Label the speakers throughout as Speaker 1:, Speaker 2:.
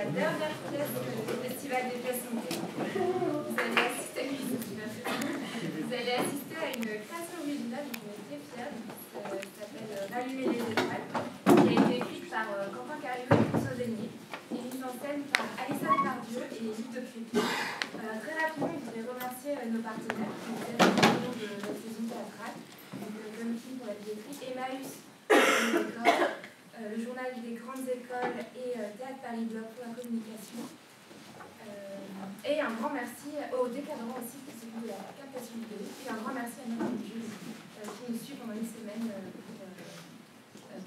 Speaker 1: la dernière pièce du Festival des pièces montées. Vous allez assister à une création originale dont on est très fiers, qui s'appelle Rallumer les étoiles, qui a été écrite par Quentin Cariou et François Zénier, et mise en scène par Alison Pardieu et Luc de Crépi. Très rapidement, je voudrais remercier nos partenaires qui nous aident tout au long de la saison théâtrale, donc Dominique pour la billetterie, Emmaüs le journal des grandes écoles et Théâtre Paris Blog pour la communication. Et un grand merci aux décadrans aussi qui s'occupent de la captation vidéo. Et un grand merci à notre jury qui nous suit pendant une semaine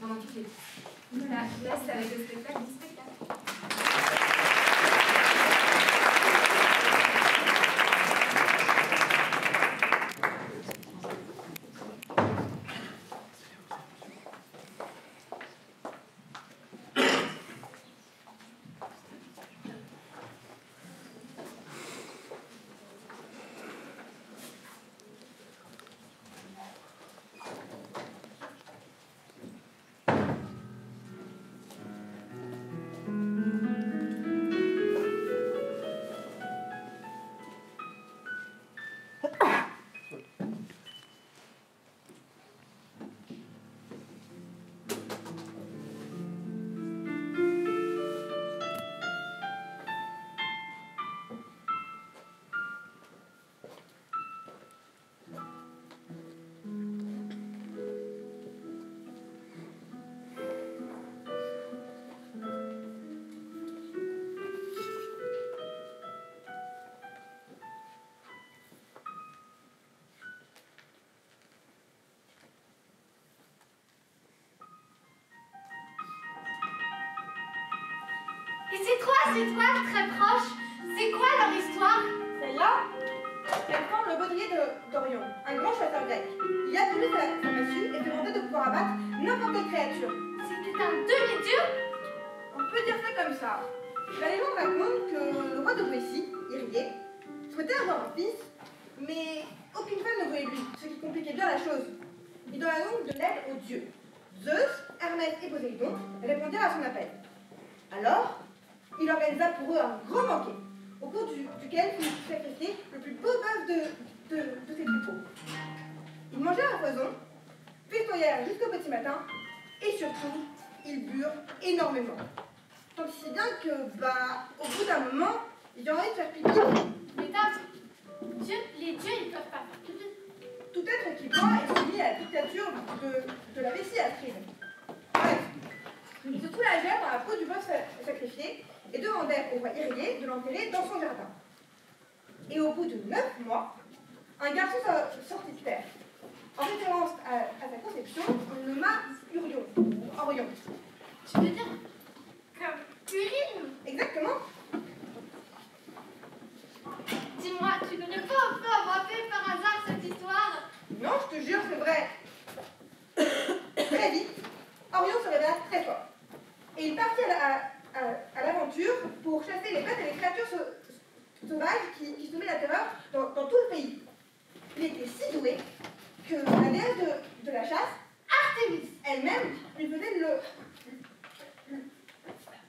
Speaker 1: pendant toutes les. Voilà, je vous laisse avec le spectacle du spectacle.
Speaker 2: Et ces trois étoiles très proches, c'est quoi leur histoire?
Speaker 3: Celle-là, elle forme le baudrier d'Orion, un grand chasseur grec. Il a voulu sa massue et demandait de pouvoir abattre n'importe quelle créature.
Speaker 2: C'était un demi-dieu?
Speaker 3: On peut dire ça comme ça. La légende raconte que le roi de Brécie, Irie, souhaitait avoir un fils, mais aucune femme ne voulait lui, ce qui compliquait bien la chose. Il donna donc de l'aide aux dieux. Zeus, Hermès et Poséidon répondirent à son appel. Alors, il organisa pour eux un grand banquet, au cours duquel fut sacrifié le plus beau bœuf de ses troupeaux. Ils mangèrent à foison, festoyèrent jusqu'au petit matin, et surtout, ils burent énormément. Tant si bien que, au bout d'un moment, ils ont envie de faire pipi.
Speaker 2: Mais les dieux, ils peuvent pas faire pipi.
Speaker 3: Tout être qui boit est soumis à la dictature de la vessie astride. Bref, ils se soulagèrent dans la peau du bœuf sacrifié et demandèrent au roi Irie de l'enterrer dans son jardin. Et au bout de 9 mois, un garçon sortit de terre. En référence à sa conception, on le nomma Orion.
Speaker 2: Tu veux dire comme urine?
Speaker 3: Exactement.
Speaker 2: Dis-moi, tu n'aurais pas un peu inventé par hasard cette histoire?
Speaker 3: Non, je te jure, c'est vrai. Très vite, Orion se réveilla très fort. Et il partit à l'aventure pour chasser les bêtes et les créatures sauvages qui semaient la terreur dans tout le pays. Il était si doué que la déesse de la chasse, Artémis elle-même, lui faisait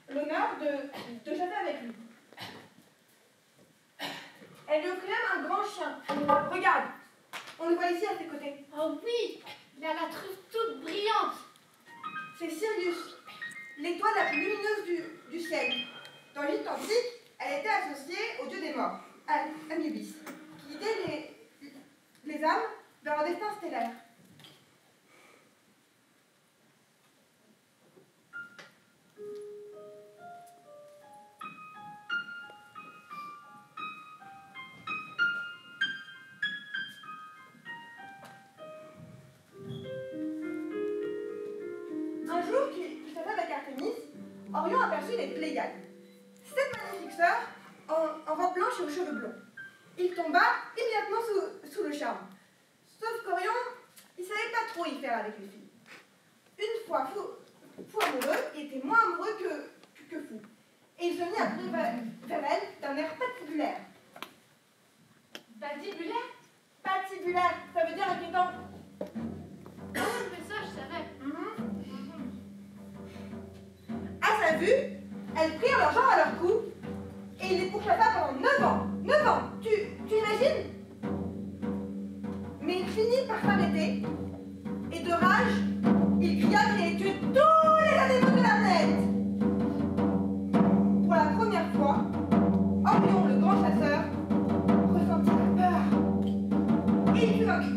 Speaker 3: l'honneur de chasser avec lui. Elle lui offrit même un grand chien. Regarde, on le voit ici à ses côtés.
Speaker 2: Oh oui, il a la truffe toute brillante.
Speaker 3: C'est Sirius, l'étoile la plus lumineuse du ciel. Dans l'Égypte antique, elle était associée au dieu des morts, Anubis, qui guidait les âmes vers leur destin stellaire. Un jour qu'il s'appelle avec Artémis, Orion aperçut les Pléiades. 7 magnifiques sœurs en robe blanche et aux cheveux blonds. Il tomba immédiatement sous le charme. Sauf qu'Orion, il ne savait pas trop y faire avec les filles. Une fois fou amoureux, il était moins amoureux que fou. Et il se mit à courir vers elle d'un air patibulaire.
Speaker 2: Patibulaire?
Speaker 3: Patibulaire, ça veut dire inquiétant.
Speaker 2: Mais ça, je savais.
Speaker 3: À sa vue, elles prirent leurs jambes à leur cou et il les pourchassa pendant 9 ans. 9 ans, tu imagines? Mais il finit par s'arrêter et de rage, il cria qu'il allait tuer tous les animaux de la planète. Pour la première fois, Orion, le grand chasseur, ressentit la peur et il fut vaincu.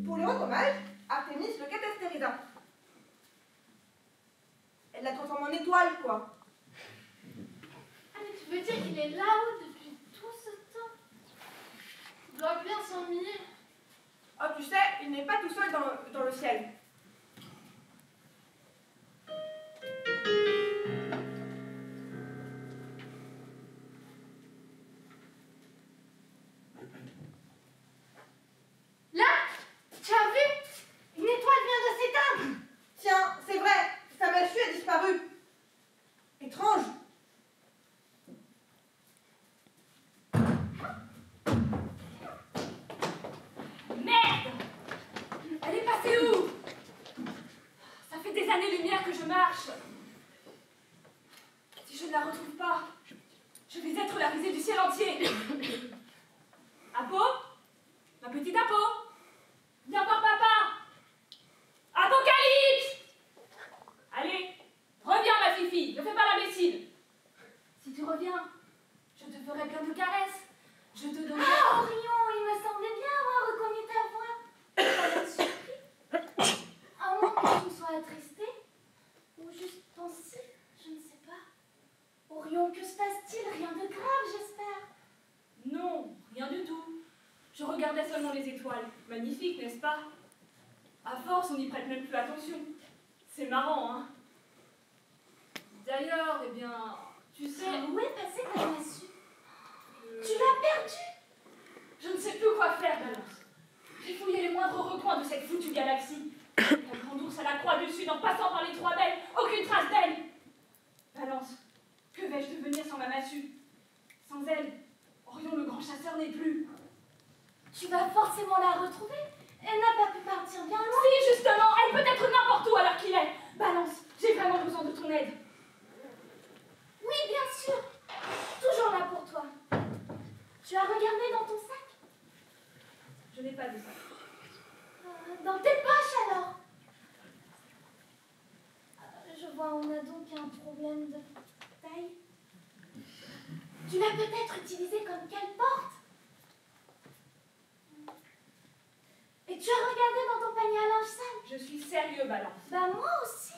Speaker 3: Pour lui rendre hommage, Artémis le catastérisa. Elle l'a transformé en étoile, quoi.
Speaker 2: Ah, mais tu veux dire qu'il est là-haut depuis tout ce temps? Il doit bien s'ennuyer.
Speaker 3: Oh, tu sais, il n'est pas tout seul dans le ciel.
Speaker 2: Là, tu as vu? Une étoile vient de s'éteindre.
Speaker 3: Tiens, c'est vrai, sa massue a disparu. Étrange.
Speaker 1: Merde! Elle est passée où? Ça fait des années-lumière que je marche. Si je ne la retrouve pas, je vais être la risée du ciel entier. Apo? Ma petite Apo? Viens voir papa! Apocalypse! Allez, reviens ma fifi, ne fais pas l'imbécile. Si tu reviens, je te ferai plein de caresses. Je te donnerai...
Speaker 2: Ah, Orion, il me semblait bien avoir reconnu ta voix. Ça m'a surpris. À moins que tu sois attristé ou juste pensif, je ne sais pas. Orion, que se passe-t-il? Rien de grave, j'espère.
Speaker 1: Non, rien du tout. Je regardais seulement les étoiles. Magnifique, n'est-ce pas? À force, on n'y prête même plus attention. C'est marrant, hein? D'ailleurs, eh bien, tu sais...
Speaker 2: Où est passée ta massue? Tu l'as perdue?
Speaker 1: Je ne sais plus quoi faire, Balance. J'ai fouillé les moindres recoins de cette foutue galaxie. La grande ours à la croix du Sud en passant par les trois belles, aucune trace d'elle. Balance, que vais-je devenir sans ma massue? Sans elle, Orion le grand chasseur n'est plus.
Speaker 2: Tu vas forcément la retrouver. Elle n'a pas pu partir bien loin.
Speaker 1: Si, justement, elle peut être n'importe où à l'heure qu'il est. Balance, j'ai vraiment besoin de ton aide.
Speaker 2: Oui, bien sûr. Toujours là pour toi. Tu as regardé dans ton sac?
Speaker 1: Je n'ai pas de ça.
Speaker 2: Dans tes poches alors? Je vois, on a donc un problème de taille. Tu l'as peut-être utilisé comme quelle porte? Et tu as regardé dans ton panier à linge sale?
Speaker 1: Je suis sérieux, Balance.
Speaker 2: Bah moi aussi.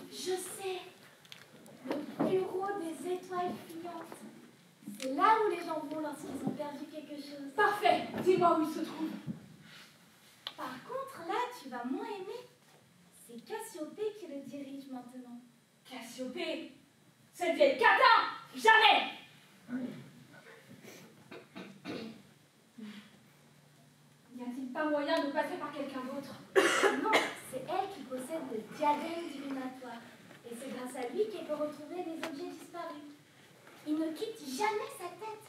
Speaker 2: Je sais. Le bureau des étoiles filantes. C'est là où les gens vont lorsqu'ils ont perdu quelque chose.
Speaker 1: Parfait, dis-moi où il se trouve.
Speaker 2: Par contre, là, tu vas moins aimer. C'est Cassiopée qui le dirige maintenant.
Speaker 1: Cassiopée, cette vieille catin, jamais. N'y a-t-il pas moyen de passer par quelqu'un d'autre?
Speaker 2: Non, c'est elle qui possède le diadème divinatoire. Et c'est grâce à lui qu'elle peut retrouver les objets disparus. Il ne quitte jamais sa tête.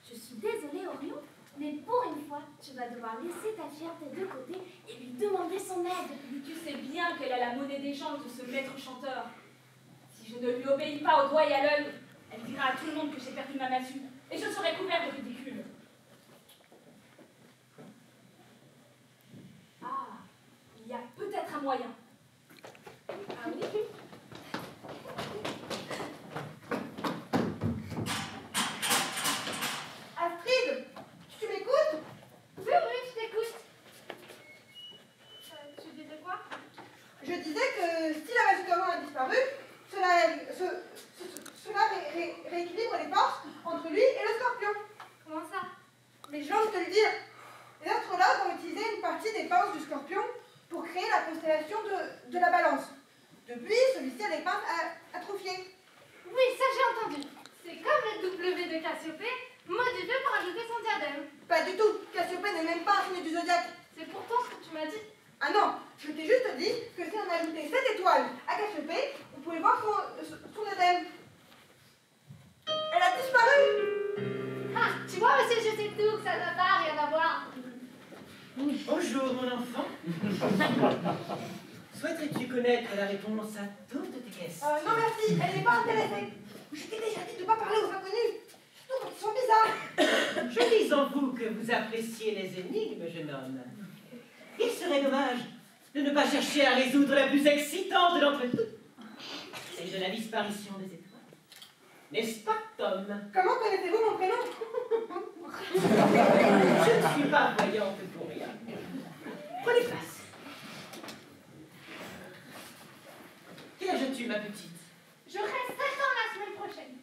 Speaker 2: Je suis désolée, Orion, mais pour une fois, tu vas devoir laisser ta fierté de côté et lui demander son aide.
Speaker 1: Mais tu sais bien qu'elle a la monnaie d'échange de ce maître chanteur. Si je ne lui obéis pas au doigt et à l'œil, elle dira à tout le monde que j'ai perdu ma massue, et je serai couvert de ridicule. Ah, il y a peut-être un moyen.
Speaker 2: Ah oui?
Speaker 3: Astrid, tu m'écoutes?
Speaker 2: Oui, je t'écoute.
Speaker 1: Tu disais quoi?
Speaker 3: Je disais que si la massue d'Orion a disparu, cela rééquilibre les forces entre lui et le scorpion.
Speaker 1: Comment ça?
Speaker 3: Mais je viens de te le dire. Les astrologues ont utilisé une partie des pinces du scorpion pour créer la constellation de la balance. Depuis, celui-ci a les pinces atrophiées.
Speaker 2: Oui, ça j'ai entendu. C'est comme le W de Cassiopée, modifié pour ajouter son diadème.
Speaker 3: Pas du tout. Cassiopée n'est même pas un signe du zodiaque.
Speaker 2: C'est pourtant ce que tu m'as dit.
Speaker 3: Ah non, je t'ai juste dit que si on ajoutait 7 étoiles à Cassiopée, on pouvait voir son diadème. Elle a disparu.
Speaker 2: Ah, tu vois, monsieur, je sais tout, que ça n'a pas rien à voir.
Speaker 4: Bonjour, mon enfant. Souhaiterais-tu connaître la réponse à toutes tes questions?
Speaker 3: Non merci, elle n'est pas intéressée. Je t'ai déjà dit de ne pas parler aux inconnus, surtout quand ils sont bizarres.
Speaker 4: Je lis en vous que vous appréciez les énigmes, jeune homme. Il serait dommage de ne pas chercher à résoudre la plus excitante d'entre toutes, celle de la disparition des étoiles. N'est-ce pas, Tom?
Speaker 3: Comment connaissez-vous mon prénom?
Speaker 4: Je ne suis pas voyante pour rien. Prenez place. Quel âge as-tu, ma petite?
Speaker 2: J'aurai 7 ans la semaine prochaine.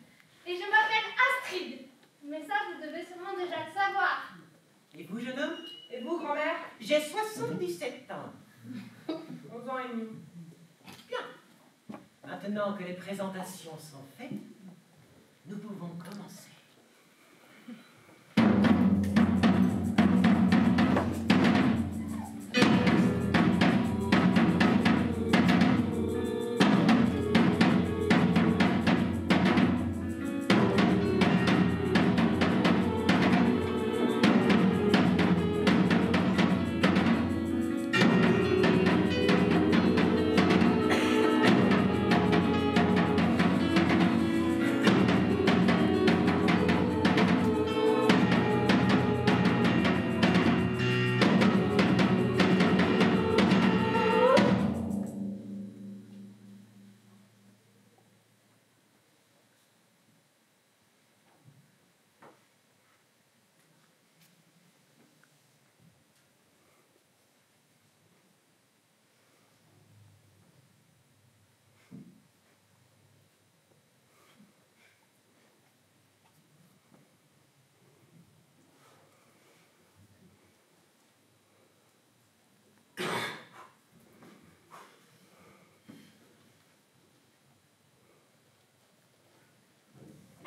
Speaker 2: Et je m'appelle Astrid. Mais ça, vous devez sûrement déjà le savoir.
Speaker 4: Et vous, jeune homme?
Speaker 3: Et vous, grand-mère?
Speaker 4: J'ai 77 ans.
Speaker 3: 11 ans et demi.
Speaker 4: Bien. Maintenant que les présentations sont faites, nous pouvons commencer.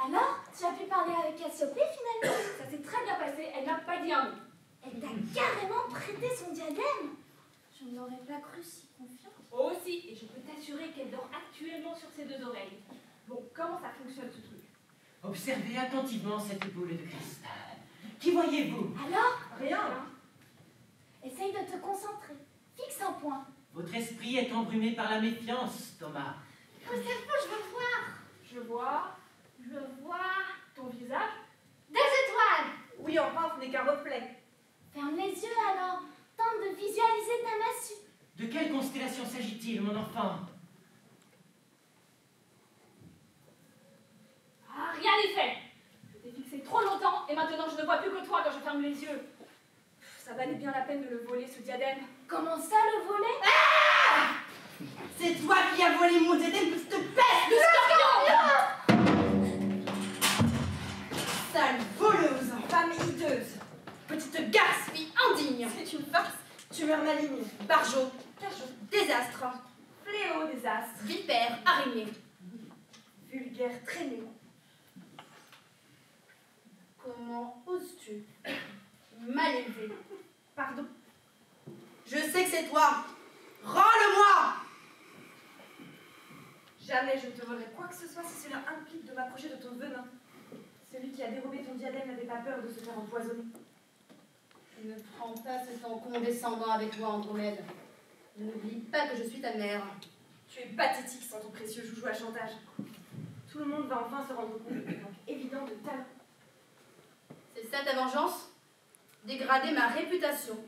Speaker 2: Alors, tu as pu parler avec Cassiopée finalement?
Speaker 1: Ça s'est très bien passé, elle n'a pas dit un mot.
Speaker 2: Elle t'a carrément prêté son diadème. Je ne l'aurais pas cru si confiante.
Speaker 1: Oh si, et je peux t'assurer qu'elle dort actuellement sur ses 2 oreilles. Bon, comment ça fonctionne ce truc?
Speaker 4: Observez attentivement cette boule de cristal. Qu'y voyez-vous?
Speaker 2: Alors,
Speaker 3: Rien.
Speaker 2: essaye de te concentrer. Fixe un point.
Speaker 4: Votre esprit est embrumé par la méfiance, Thomas.
Speaker 2: Oh, c'est faux, je veux voir.
Speaker 1: Je vois
Speaker 2: Je vois
Speaker 1: ton visage.
Speaker 2: des étoiles.
Speaker 3: Oui, enfin, ce n'est qu'un reflet.
Speaker 2: Ferme les yeux alors. Tente de visualiser ta massue.
Speaker 4: De quelle constellation s'agit-il, mon enfant?
Speaker 1: Ah, rien n'est fait. Je t'ai fixé trop longtemps et maintenant je ne vois plus que toi quand je ferme les yeux. Ça valait bien la peine de le voler, ce diadème.
Speaker 2: Comment ça, le voler?
Speaker 3: C'est toi qui as volé mon diadème, petite peste de sale voleuse, femme hideuse, petite garce, fille indigne. C'est une farce, tumeur maligne, barjot, cachot, désastre,
Speaker 1: Fléau des astres.
Speaker 3: vipère, araignée, vulgaire traînée. Comment oses-tu? Mal élevé. Pardon. Je sais que c'est toi. Rends-le-moi! Jamais je ne te volerai quoi que ce soit si cela implique de m'approcher de ton venin. Celui qui a dérobé ton diadème n'avait pas peur de se faire empoisonner.
Speaker 5: Ne prends pas ce temps condescendant avec moi, Andromède. N'oublie pas que je suis ta mère.
Speaker 3: Tu es pathétique sans ton précieux joujou à chantage. Tout le monde va enfin se rendre compte du manque évident de talent.
Speaker 5: C'est ça ta vengeance? Dégrader ma réputation.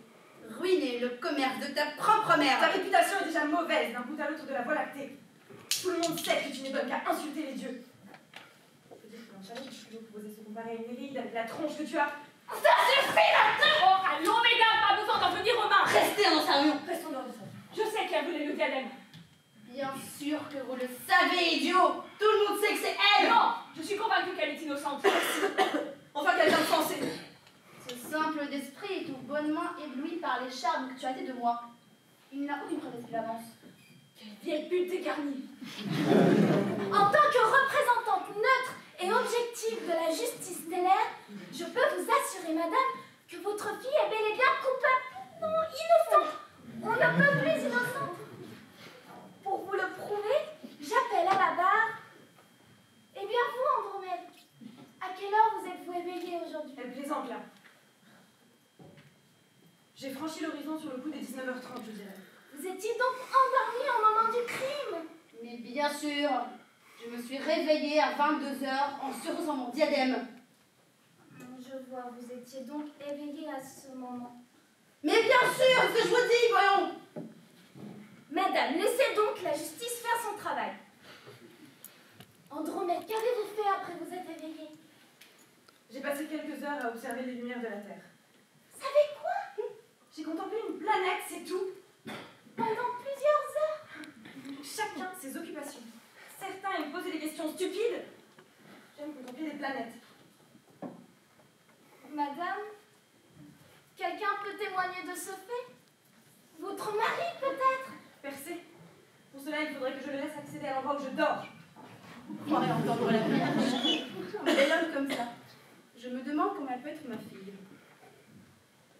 Speaker 5: Ruiner le commerce de ta propre mère.
Speaker 3: Ta réputation est déjà mauvaise d'un bout à l'autre de la Voie lactée. Tout le monde sait que tu n'es bonne qu'à insulter les dieux. Je peux dire que un chalet qui pour oser se comparer à une éride avec la tronche que tu as.
Speaker 1: Ça suffit maintenant! Oh, allons, mesdames, pas besoin d'en venir aux mains!
Speaker 5: Restez en salon.
Speaker 3: Restons dehors de ça.
Speaker 1: Je sais qui a volé le diadème.
Speaker 5: Bien sûr que vous le savez, idiot. Tout le monde sait que c'est elle.
Speaker 1: Non, je suis convaincue qu'elle est innocente.
Speaker 3: Enfin, quelqu'un de sensé.
Speaker 5: Ce simple d'esprit est tout bonnement ébloui par les charmes que tu as été de moi. Il n'a aucune preuve qu'il avance.
Speaker 1: Quelle vieille pute dégarnie.
Speaker 2: En tant que représentante neutre et objective de la justice stellaire, je peux vous assurer, madame, que votre fille est bel et bien coupable. Non, innocente. On ne peut plus innocente. Pour vous le prouver, j'appelle à la barre. Eh bien, vous, Andromède, à quelle heure vous êtes-vous éveillée aujourd'hui?
Speaker 3: Elle plaisante là. J'ai franchi l'horizon sur le coup des 19h30, je dirais.
Speaker 2: Vous étiez donc endormi au moment du crime.
Speaker 5: Mais bien sûr, je me suis réveillée à 22 heures en sursaut mon diadème.
Speaker 2: Je vois, vous étiez donc éveillé à ce moment.
Speaker 5: Mais bien sûr, c'est ce que je vous dis, voyons.
Speaker 2: Madame, laissez donc la justice faire son travail. Andromède, qu'avez-vous fait après vous être éveillé?
Speaker 3: J'ai passé quelques heures à observer les lumières de la Terre.
Speaker 2: Savez quoi?
Speaker 3: J'ai contemplé une planète, c'est tout.
Speaker 2: Pendant plusieurs heures.
Speaker 3: Chacun ses occupations. Certains aiment poser des questions stupides. J'aime contempler des planètes.
Speaker 2: Madame, quelqu'un peut témoigner de ce fait? Votre mari, peut-être?
Speaker 3: Percé. Pour cela, il faudrait que je le laisse accéder à l'endroit où je dors.
Speaker 5: Vous croirez entendre la vie. Un bel homme comme ça. Je me demande comment elle peut être ma fille.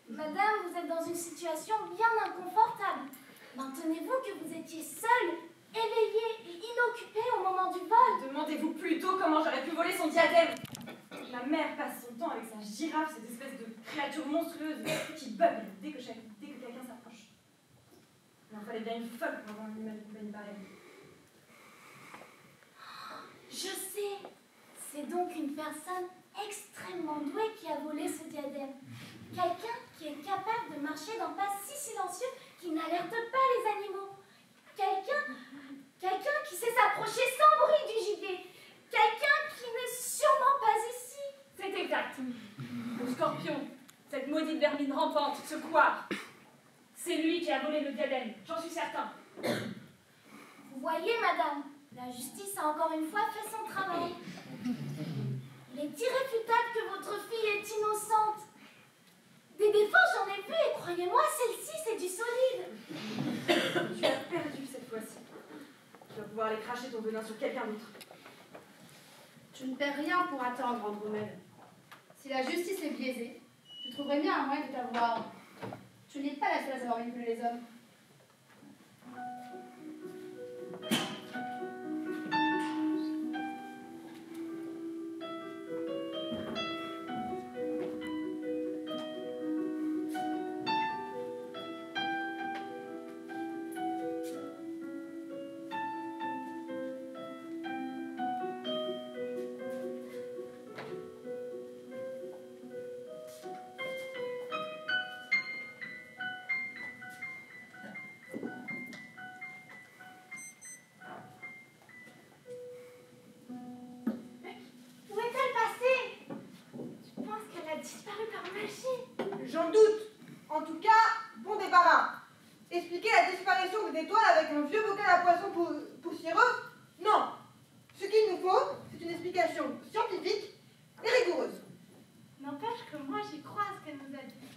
Speaker 2: Madame, vous êtes dans une situation bien inconfortable. Maintenez-vous que vous étiez seule, éveillée et inoccupée au moment du vol.
Speaker 3: Demandez-vous plutôt comment j'aurais pu voler son diadème. Ma mère passe son temps avec sa girafe, cette espèce de créature monstrueuse qui bug dès que quelqu'un s'approche. Il en fallait bien une folle pour avoir une animal de compagnie pareille.
Speaker 2: Je sais, c'est donc une personne extrêmement douée qui a volé ce diadème. Quelqu'un qui est capable de marcher d'un pas si silencieux qu'il n'alerte pas les animaux. Quelqu'un qui sait s'approcher sans bruit du gibier. Quelqu'un qui n'est sûrement pas ici.
Speaker 1: C'est exact. Le scorpion, cette maudite vermine rampante, ce couard, c'est lui qui a volé le diadème, j'en suis certain.
Speaker 2: Vous voyez, madame, la justice a encore une fois fait son travail. Il est irréfutable que votre fille est innocente. Des défenses, j'en ai vu, et croyez-moi, celle-ci, c'est du solide.
Speaker 3: Tu as perdu cette fois-ci. Tu vas pouvoir aller cracher ton venin sur quelqu'un d'autre.
Speaker 5: Tu ne perds rien pour attendre, Andromède. Si la justice est biaisée, tu trouverais bien un moyen de t'avoir. Tu n'es pas la seule à savoir manipuler les hommes.
Speaker 2: Où est-elle passée? Je pense qu'elle a disparu par magie.
Speaker 3: J'en doute. En tout cas, bon débarras. Expliquer la disparition des étoiles avec un vieux bocal à poisson poussiéreux? Non. Ce qu'il nous faut, c'est une explication scientifique et rigoureuse.
Speaker 2: N'empêche que moi, j'y crois à ce qu'elle nous a dit.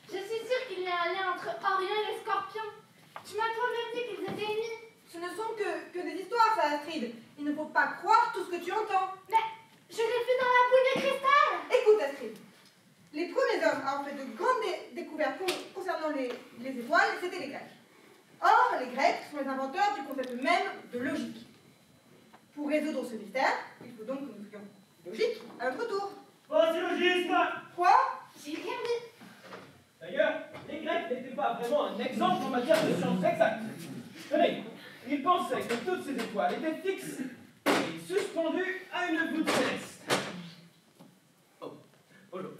Speaker 2: Je suis sûre qu'il y a un lien entre Orion et les scorpions. Tu m'as toi-même dit qu'ils étaient unis.
Speaker 3: Ce ne sont que des histoires, ça, Astrid. Il ne faut pas croire tout ce que tu entends.
Speaker 2: Mais je l'ai vu dans la boule de cristal.
Speaker 3: Écoute, Astrid. Les premiers hommes à avoir fait de grandes découvertes concernant les étoiles, c'était les Grecs. Or, les Grecs sont les inventeurs du concept même de logique. Pour résoudre ce mystère, il faut donc que nous soyons logiques à notre tour.
Speaker 6: Oh, syllogisme!
Speaker 3: Quoi?
Speaker 2: J'ai rien dit.
Speaker 6: D'ailleurs, les Grecs n'étaient pas vraiment un exemple en matière de sciences exactes. Tenez, ils pensaient que toutes ces étoiles étaient fixes et suspendues à une voûte céleste. Oh, bonjour.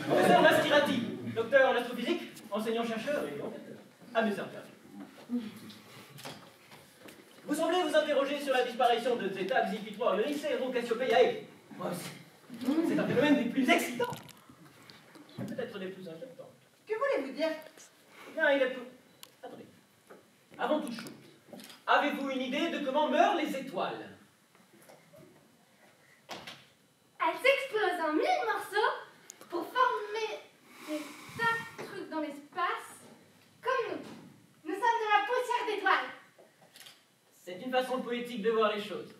Speaker 6: Professeur Mastirati, docteur en astrophysique, enseignant-chercheur et enquêteur. Amusant, bien. Vous semblez vous interroger sur la disparition de Zeta, Xiphi 3, Eurydice et Rho Cassiopeiae. Moi aussi. C'est un phénomène des plus excitants. Peut-être des plus inquiétants.
Speaker 3: Que voulez-vous dire?
Speaker 6: Eh bien, il est peu... Attendez. Avant toute chose, avez-vous une idée de comment meurent les étoiles?
Speaker 2: Elle s'explose en 1000 morceaux pour former des tas de trucs dans l'espace, comme nous. Nous sommes de la poussière d'étoiles.
Speaker 6: C'est une façon poétique de voir les choses.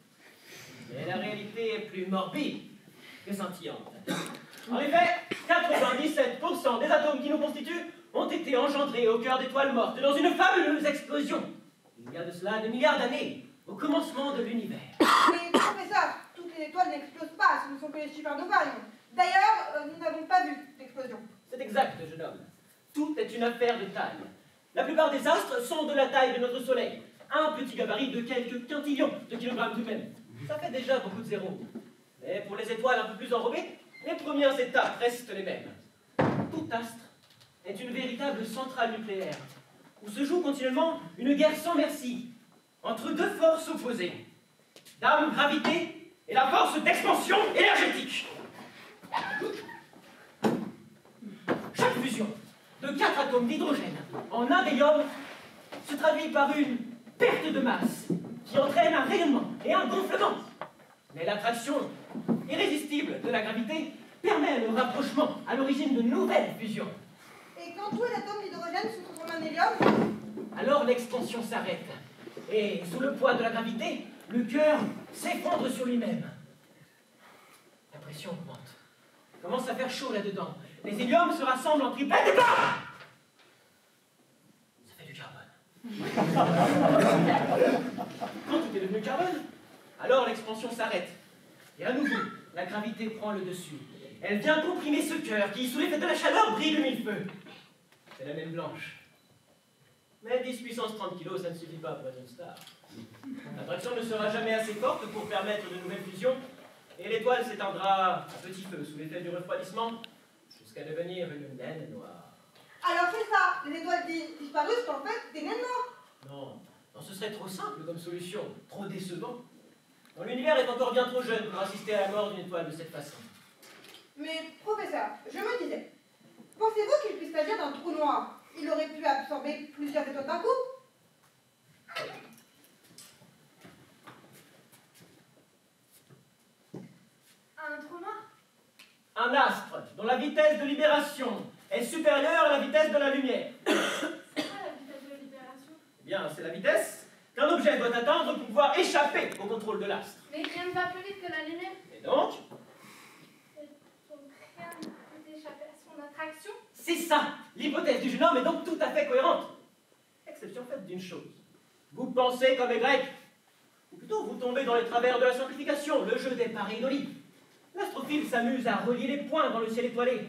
Speaker 6: Mais la réalité est plus morbide que scintillante. En effet, 97% des atomes qui nous constituent ont été engendrés au cœur d'étoiles mortes dans une fabuleuse explosion. Il y a de cela des milliards d'années, au commencement de l'univers.
Speaker 3: Mais professeur, toutes les étoiles n'explosent pas, ce ne sont que les supernovas. D'ailleurs, nous n'avons pas vu d'explosion.
Speaker 6: C'est exact, jeune homme. Tout est une affaire de taille.
Speaker 4: La plupart des astres sont de la taille de notre Soleil. Un petit gabarit de quelques quintillions de kilogrammes tout de même. Ça fait déjà beaucoup de zéros. Mais pour les étoiles un peu plus enrobées, les premières étapes restent les mêmes. Tout astre est une véritable centrale nucléaire, où se joue continuellement une guerre sans merci entre deux forces opposées. Dame gravité et la force d'expansion énergétique. Chaque fusion de 4 atomes d'hydrogène en un d'hélium se traduit par une perte de masse qui entraîne un rayonnement et un gonflement. Mais l'attraction irrésistible de la gravité permet le rapprochement à l'origine de nouvelles fusions.
Speaker 3: Et quand tous les atomes d'hydrogène se transforment en hélium,
Speaker 4: Alors l'expansion s'arrête. Et sous le poids de la gravité, le cœur s'effondre sur lui-même. La pression augmente. Il commence à faire chaud là-dedans. Les héliums se rassemblent en triplet et bam! Ça fait du carbone. Quand tout est devenu carbone, alors l'expansion s'arrête. Et à nouveau, la gravité prend le dessus. Elle vient comprimer ce cœur qui, sous l'effet de la chaleur, brille de mille feux. C'est la naine blanche. Mais 10 puissance 30 kilos, ça ne suffit pas pour être une star. L'attraction ne sera jamais assez forte pour permettre de nouvelles fusions, et l'étoile s'éteindra à petit feu sous l'effet du refroidissement, jusqu'à devenir une naine noire.
Speaker 3: alors c'est ça, les étoiles disparues sont en fait des naines noires.
Speaker 4: Non, ce serait trop simple comme solution, trop décevant. L'univers est encore bien trop jeune pour assister à la mort d'une étoile de cette façon.
Speaker 3: Mais professeur, je me disais, pensez-vous qu'il puisse s'agir d'un trou noir? Il aurait pu absorber plusieurs étoiles d'un coup.
Speaker 1: Un trou noir?
Speaker 4: Un astre dont la vitesse de libération est supérieure à la vitesse de la lumière.
Speaker 1: C'est quoi la vitesse de libération?
Speaker 4: Eh bien, c'est la vitesse qu'un objet doit atteindre pour pouvoir échapper au contrôle de l'astre.
Speaker 1: Mais rien ne va plus vite que la lumière.
Speaker 4: Et donc,
Speaker 1: Donc rien ne peut échapper à son attraction.
Speaker 4: c'est ça. L'hypothèse du jeune homme est donc tout à fait cohérente. Exception faite d'une chose. Vous pensez comme les Grecs, ou plutôt vous tombez dans les travers de la simplification, le jeu des pareidolie. L'astrophile s'amuse à relier les points dans le ciel étoilé.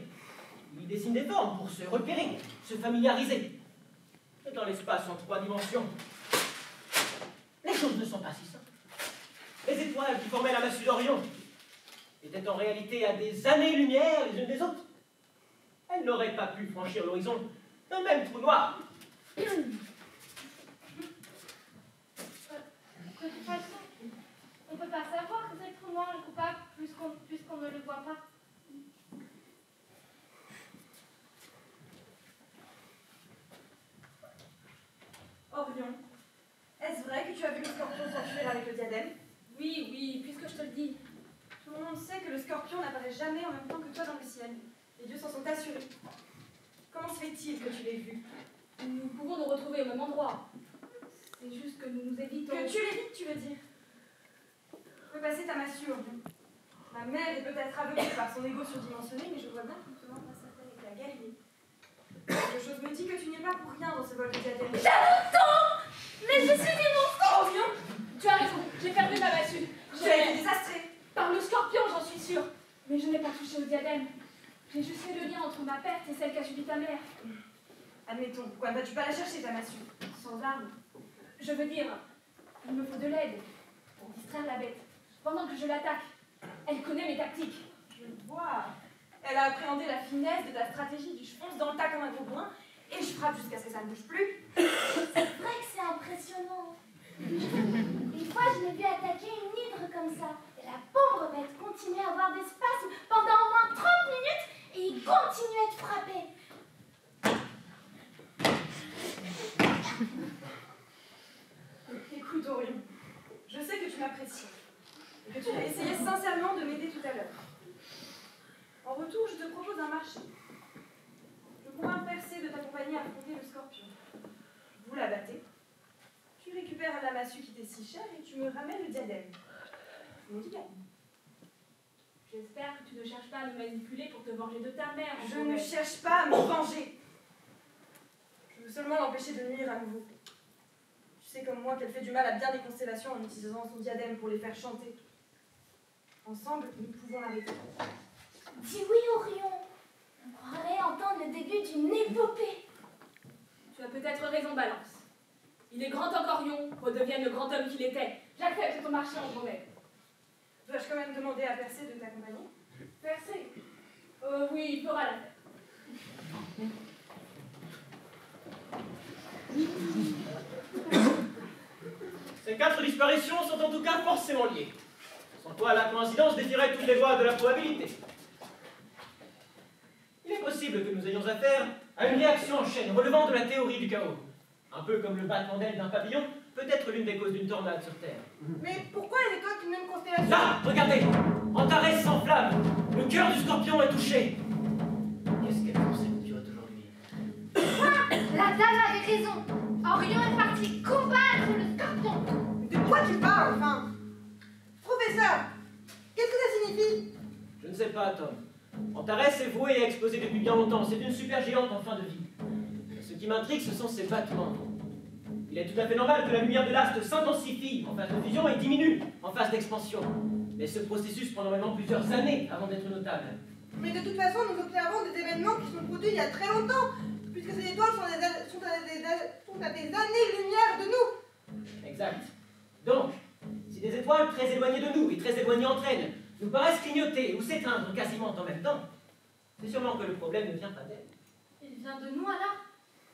Speaker 4: Il dessine des formes pour se repérer, se familiariser. Et dans l'espace en 3 dimensions, les choses ne sont pas si simples. Les étoiles qui formaient la massue d'Orion étaient en réalité à des années-lumière les unes des autres. Elles n'auraient pas pu franchir l'horizon d'un même trou noir.
Speaker 1: De toute façon, on ne peut pas savoir que c'est le trou noir le coupable puisqu'on ne le voit pas.
Speaker 7: Orion, est-ce vrai que tu as vu le scorpion s'enfuir avec le diadème?
Speaker 5: Oui, puisque je te le dis.
Speaker 7: Tout le monde sait que le scorpion n'apparaît jamais en même temps que toi dans le ciel. Les dieux s'en sont assurés. Comment se fait-il que tu l'aies vu?
Speaker 5: Nous pouvons nous retrouver au même endroit. C'est juste que nous nous évitons...
Speaker 7: Que tu l'évites, tu veux dire? Tu peux passer ta massue, Orion. Ma mère est peut-être aveuglée par son ego surdimensionné, mais je vois bien qu'on te demande à sa avec la guerrier. Quelque chose me dit que tu n'y es pas pour rien dans ce vol de diadème.
Speaker 5: Mais je suis immonde, Orion! Tu as raison, j'ai perdu ma massue.
Speaker 7: Tu as été désastrée.
Speaker 5: Par le scorpion, j'en suis sûre. Mais je n'ai pas touché au diadème. J'ai juste fait le lien entre ma perte et celle qu'a subie ta mère.
Speaker 7: Admettons, pourquoi ne vas-tu pas la chercher, ta massue?
Speaker 5: Sans arme. Je veux dire, il me faut de l'aide pour distraire la bête. Pendant que je l'attaque, elle connaît mes tactiques.
Speaker 7: Je vois. Elle a appréhendé la finesse de ta stratégie du je fonce dans le tas comme un gros bourrin et je frappe jusqu'à ce que ça ne bouge plus.
Speaker 2: C'est vrai que c'est impressionnant. Une fois, je l'ai vu attaquer une hydre comme ça. Et la pauvre bête continuait à avoir des spasmes pendant au moins 30 minutes et il continuait de frapper.
Speaker 7: Écoute, Orion, je sais que tu m'apprécies et que tu as essayé sincèrement de m'aider tout à l'heure. En retour, je te propose un marché. Je pourrais m'empresser de t'accompagner à affronter le scorpion. Vous la battez. Tu récupères la massue qui t'est si chère et tu me ramènes le diadème. On dit gagne.
Speaker 5: J'espère que tu ne cherches pas à me manipuler pour te venger de ta mère.
Speaker 7: Je ne cherche pas à me venger. Je veux seulement l'empêcher de nuire à nouveau. Tu sais comme moi qu'elle fait du mal à bien des constellations en utilisant son diadème pour les faire chanter. Ensemble, nous pouvons l'arrêter.
Speaker 2: Dis oui, Orion. On croirait entendre le début d'une épopée.
Speaker 5: Tu as
Speaker 8: peut-être raison balance. Il est grand qu'Orion redevienne le grand homme qu'il était. J'accepte ton marché, Andromède.
Speaker 7: Dois-je quand même demander à Persée de t'accompagner?
Speaker 8: Persée? Oui, il fera l'affaire.
Speaker 6: Ces 4 disparitions sont en tout cas forcément liées. Sans quoi la coïncidence défierait toutes les voies de la probabilité. Il est possible que nous ayons affaire à une réaction en chaîne relevant de la théorie du chaos. Un peu comme le battement d'aile d'un pavillon peut être l'une des causes d'une tornade sur Terre.
Speaker 3: Mais pourquoi les étoiles d'une même constellation?
Speaker 6: Là, regardez! Antares s'enflamme! Le cœur du scorpion est touché! Qu'est-ce qu'elle pense cette culotte aujourd'hui?
Speaker 2: La dame avait raison. Orion est parti combattre le scorpion.
Speaker 3: De quoi tu parles, enfin? Professeur, qu'est-ce que ça signifie?
Speaker 6: Je ne sais pas, Tom. Antares est vouée à exploser depuis bien longtemps. C'est une supergéante en fin de vie. Ce qui m'intrigue, ce sont ses battements. Il est tout à fait normal que la lumière de l'astre s'intensifie en phase de fusion et diminue en phase d'expansion. Mais ce processus prend normalement plusieurs années avant d'être notable.
Speaker 3: Mais de toute façon, nous observons des événements qui sont produits il y a très longtemps, puisque ces étoiles sont à des années-lumière de nous.
Speaker 6: Exact. Donc, si des étoiles très éloignées de nous et très éloignées entre elles nous paraissent clignoter ou s'éteindre quasiment en même temps, c'est sûrement que le problème ne vient pas d'elles.
Speaker 2: Il vient de nous alors?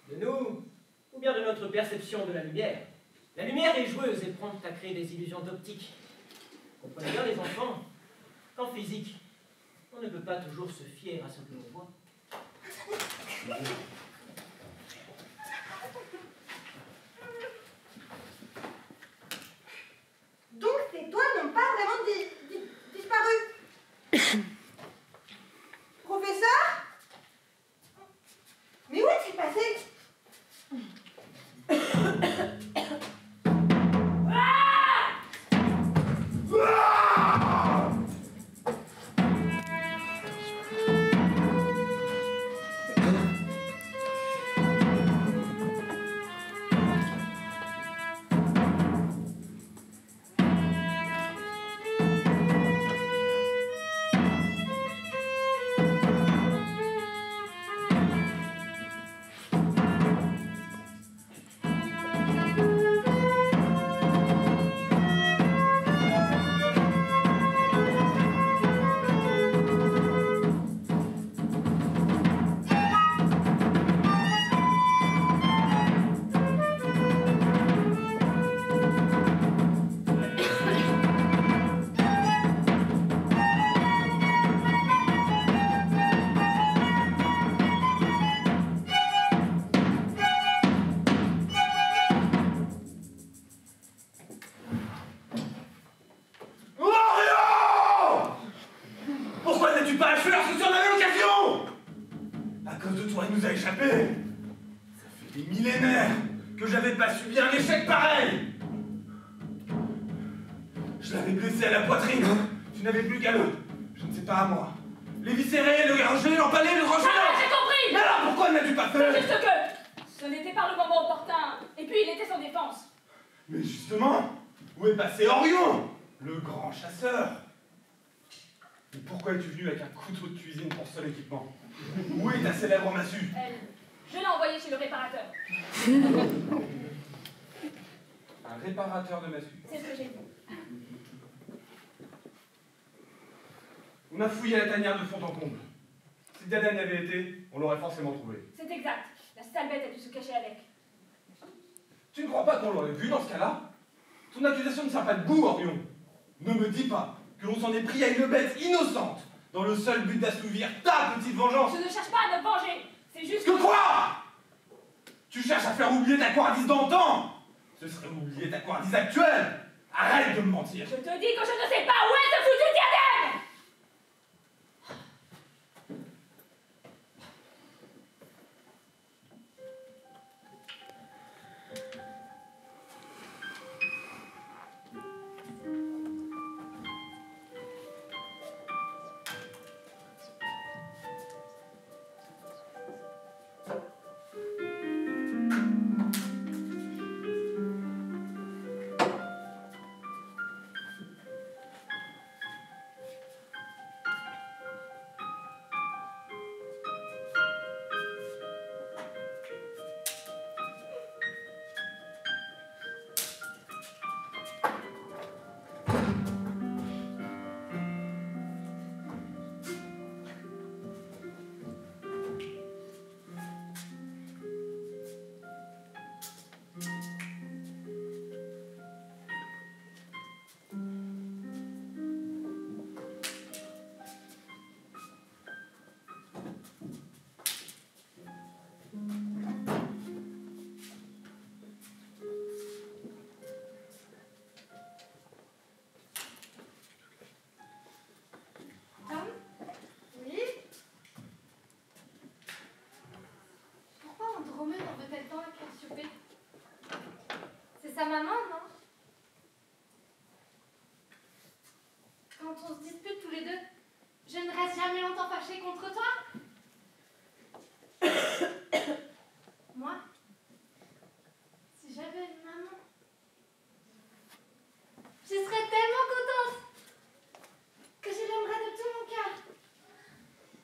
Speaker 6: De nous, ou bien de notre perception de la lumière. La lumière est joueuse et prompte à créer des illusions d'optique. Comprenez bien les enfants, qu'en physique, on ne peut pas toujours se fier à ce que l'on voit.
Speaker 3: Donc ces étoiles n'ont pas vraiment disparu. Professeur? Mais où est-il passé?
Speaker 9: C'est Orion, le grand chasseur. Mais pourquoi es-tu venu avec un couteau de cuisine pour seul équipement? Où est ta célèbre massue?
Speaker 8: Je l'ai envoyée chez le réparateur.
Speaker 9: Un réparateur de massue?
Speaker 8: C'est ce que j'ai dit.
Speaker 9: On a fouillé la tanière de fond en comble. Si Diana y avait été, on l'aurait forcément trouvé.
Speaker 8: C'est exact. La sale bête a dû se cacher avec.
Speaker 9: Tu ne crois pas qu'on l'aurait vu dans ce cas-là? Ton accusation ne tient pas debout, Orion. Ne me dis pas que l'on s'en est pris à une bête innocente dans le seul but d'assouvir ta petite vengeance.
Speaker 8: Je ne cherche pas à me venger. C'est juste
Speaker 9: que... quoi? Tu cherches à faire oublier ta couardise d'antan? Ce serait oublier ta couardise actuelle. Arrête de me mentir.
Speaker 8: Je te dis que je ne sais pas où est ce foutu diadème.
Speaker 2: Cassiopée. C'est sa maman, non? Quand on se dispute tous les deux, je ne reste jamais longtemps fâchée contre toi. Moi, si j'avais une maman, je serais tellement contente que je l'aimerais de tout mon cœur.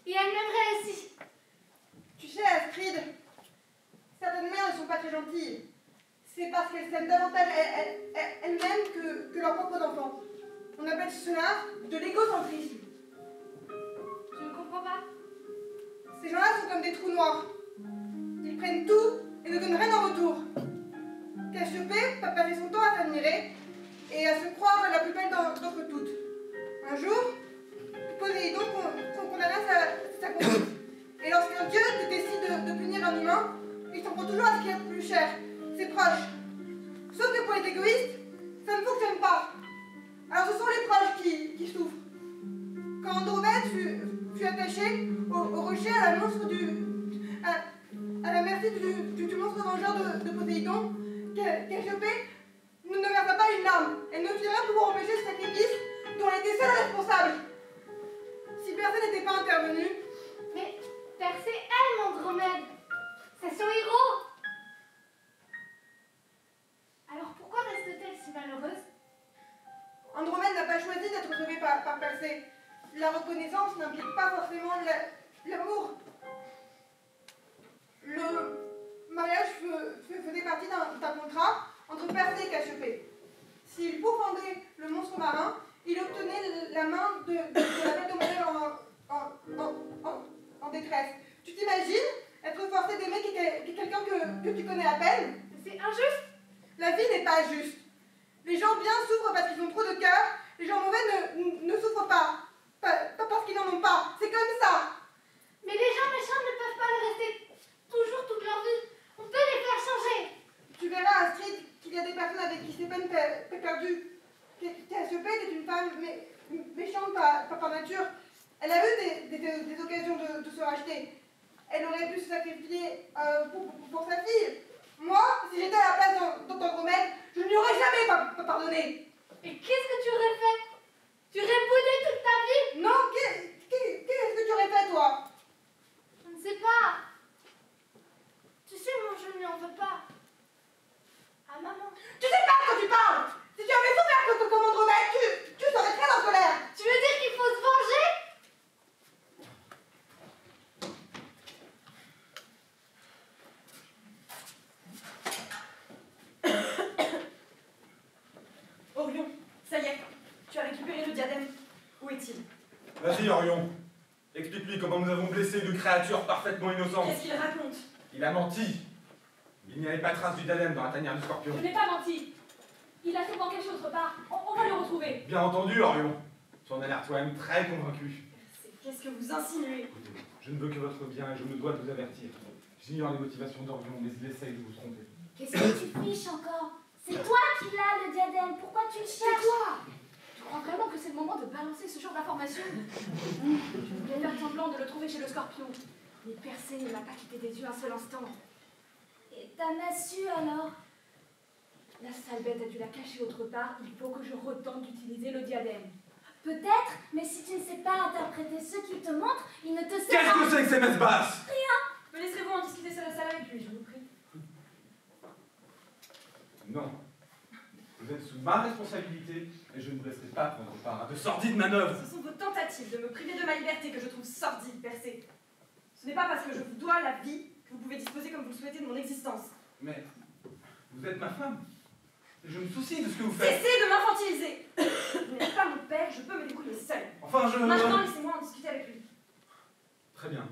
Speaker 2: Et elle m'aimerait aussi.
Speaker 3: Tu sais, Astrid, certaines mères ne sont pas très gentilles. C'est parce qu'elles s'aiment davantage elles-mêmes que leurs propres enfants. On appelle cela de l'égocentrisme.
Speaker 2: Je ne comprends pas.
Speaker 3: Ces gens-là sont comme des trous noirs. Ils prennent tout et ne donnent rien en retour. Cassiopée passait son temps à s'admirer et à se croire la plus belle d'entre toutes. Un jour, Poséidon condamna sa conduite. Et lorsqu'un dieu décide de punir un humain, il s'en prend toujours à ce qu'il y a de plus cher, ses proches. Sauf que pour les égoïstes, ça ne fonctionne pas. Alors ce sont les proches qui souffrent. Quand Andromède fut attaché au rocher à la merci du monstre vengeur de Poséidon, Cassiopée ne versa pas une larme. Elle ne fit rien pour empêcher ce sacrifice dont elle était seule responsable. Si personne n'était pas intervenu,
Speaker 2: Mais Persée aime Andromède. C'est son héros. Alors pourquoi reste-t-elle si malheureuse?
Speaker 3: Andromède n'a pas choisi d'être sauvée par Persée. La reconnaissance n'implique pas forcément l'amour. Le mariage faisait partie d'un contrat entre Persée et Cassiopée. S'il pourfendait le monstre marin, il obtenait la main de la belle demoiselle en détresse. Tu t'imagines être forcé d'aimer quelqu'un que tu connais à peine?
Speaker 2: C'est injuste.
Speaker 3: La vie n'est pas juste. Les gens bien souffrent parce qu'ils ont trop de cœur. Les gens mauvais ne souffrent pas. Pas parce qu'ils n'en ont pas. C'est comme ça.
Speaker 2: Mais les gens méchants ne peuvent pas le rester toujours toute leur vie. On peut les faire changer.
Speaker 3: Tu verras, Astrid, qu'il y a des personnes avec qui c'est peine perdue. Cassiopée était une femme méchante par nature. Elle a eu des occasions de se racheter. Elle aurait pu se sacrifier pour sa fille. Moi, si j'étais à la place d'Andromède, je ne lui aurais jamais pardonné.
Speaker 2: Et qu'est-ce que tu aurais fait? Tu aurais boudé toute ta vie?
Speaker 3: Non, qu'est-ce que tu aurais fait, toi?
Speaker 2: Je ne sais pas. Tu sais, moi, je ne lui en veux pas. À maman.
Speaker 3: Tu sais pas de quoi tu parles. Si tu avais souffert comme Andromède, tu serais très en colère.
Speaker 2: Tu veux dire qu'il faut se venger?
Speaker 7: Orion, ça y est, tu as récupéré le diadème. Où est-il?
Speaker 9: Vas-y, Orion. Explique-lui comment nous avons blessé une créature parfaitement innocente.
Speaker 7: Qu'est-ce qu'il raconte?
Speaker 9: Il a menti. Il n'y avait pas trace du diadème dans la tanière du scorpion.
Speaker 8: Je n'ai pas menti. Il a souvent caché autre part. On va le retrouver.
Speaker 9: Bien entendu, Orion. Tu en as l'air toi-même très convaincu.
Speaker 7: Qu'est-ce que vous insinuez?
Speaker 9: Écoutez, je ne veux que votre bien et je me dois de vous avertir. J'ignore les motivations d'Orion, mais il essaye de vous tromper.
Speaker 2: Qu'est-ce que tu fiches encore? C'est toi qui l'as, le diadème. Pourquoi tu le cherches?
Speaker 8: Toi! Tu crois vraiment que c'est le moment de balancer ce genre d'informations? Je voulais faire semblant de le trouver chez le scorpion. Mais Persée ne m'a pas quitté des yeux un seul instant.
Speaker 2: Et t'en as su alors?
Speaker 8: La sale bête a dû la cacher autre part. Il faut que je retente d'utiliser le diadème.
Speaker 2: Peut-être, mais si tu ne sais pas interpréter ce qu'il te montre, il ne te sert
Speaker 9: Qu'est-ce que c'est que ces messes basses?
Speaker 7: Me laisserez-vous en discuter seul à salle avec lui, je vous prie?
Speaker 9: Non. Vous êtes sous ma responsabilité et je ne vous laisserai pas prendre part à de sordides manœuvres.
Speaker 7: Ce sont vos tentatives de me priver de ma liberté que je trouve sordides, Persée. Ce n'est pas parce que je vous dois la vie que vous pouvez disposer comme vous le souhaitez de mon existence.
Speaker 9: Mais vous êtes ma femme. Et je me soucie de ce que vous faites.
Speaker 7: Cessez de m'infantiliser. Vous n'êtes pas mon père, je peux me débrouiller seule.
Speaker 9: Enfin, je...
Speaker 7: Maintenant, laissez-moi en discuter avec lui.
Speaker 9: Très bien.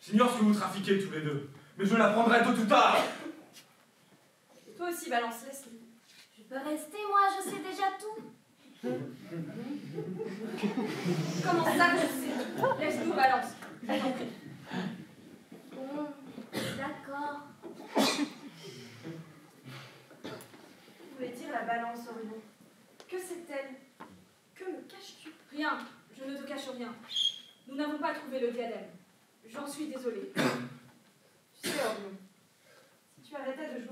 Speaker 9: J'ignore ce que vous trafiquez tous les deux, mais je l'apprendrai tôt ou tard.
Speaker 7: Et toi aussi, balance, laisse-le.
Speaker 2: Je peux rester, moi, je sais déjà tout.
Speaker 7: Comment ça, je sais? Laisse-nous, balance. Je t'en prie.
Speaker 2: Bon, d'accord.
Speaker 7: Vous voulez dire la balance, Orion? Que c'est-elle? Que me caches-tu?
Speaker 8: Rien, je ne te cache rien. Nous n'avons pas trouvé le diadème. J'en suis désolée.
Speaker 7: Tu sais, Orion,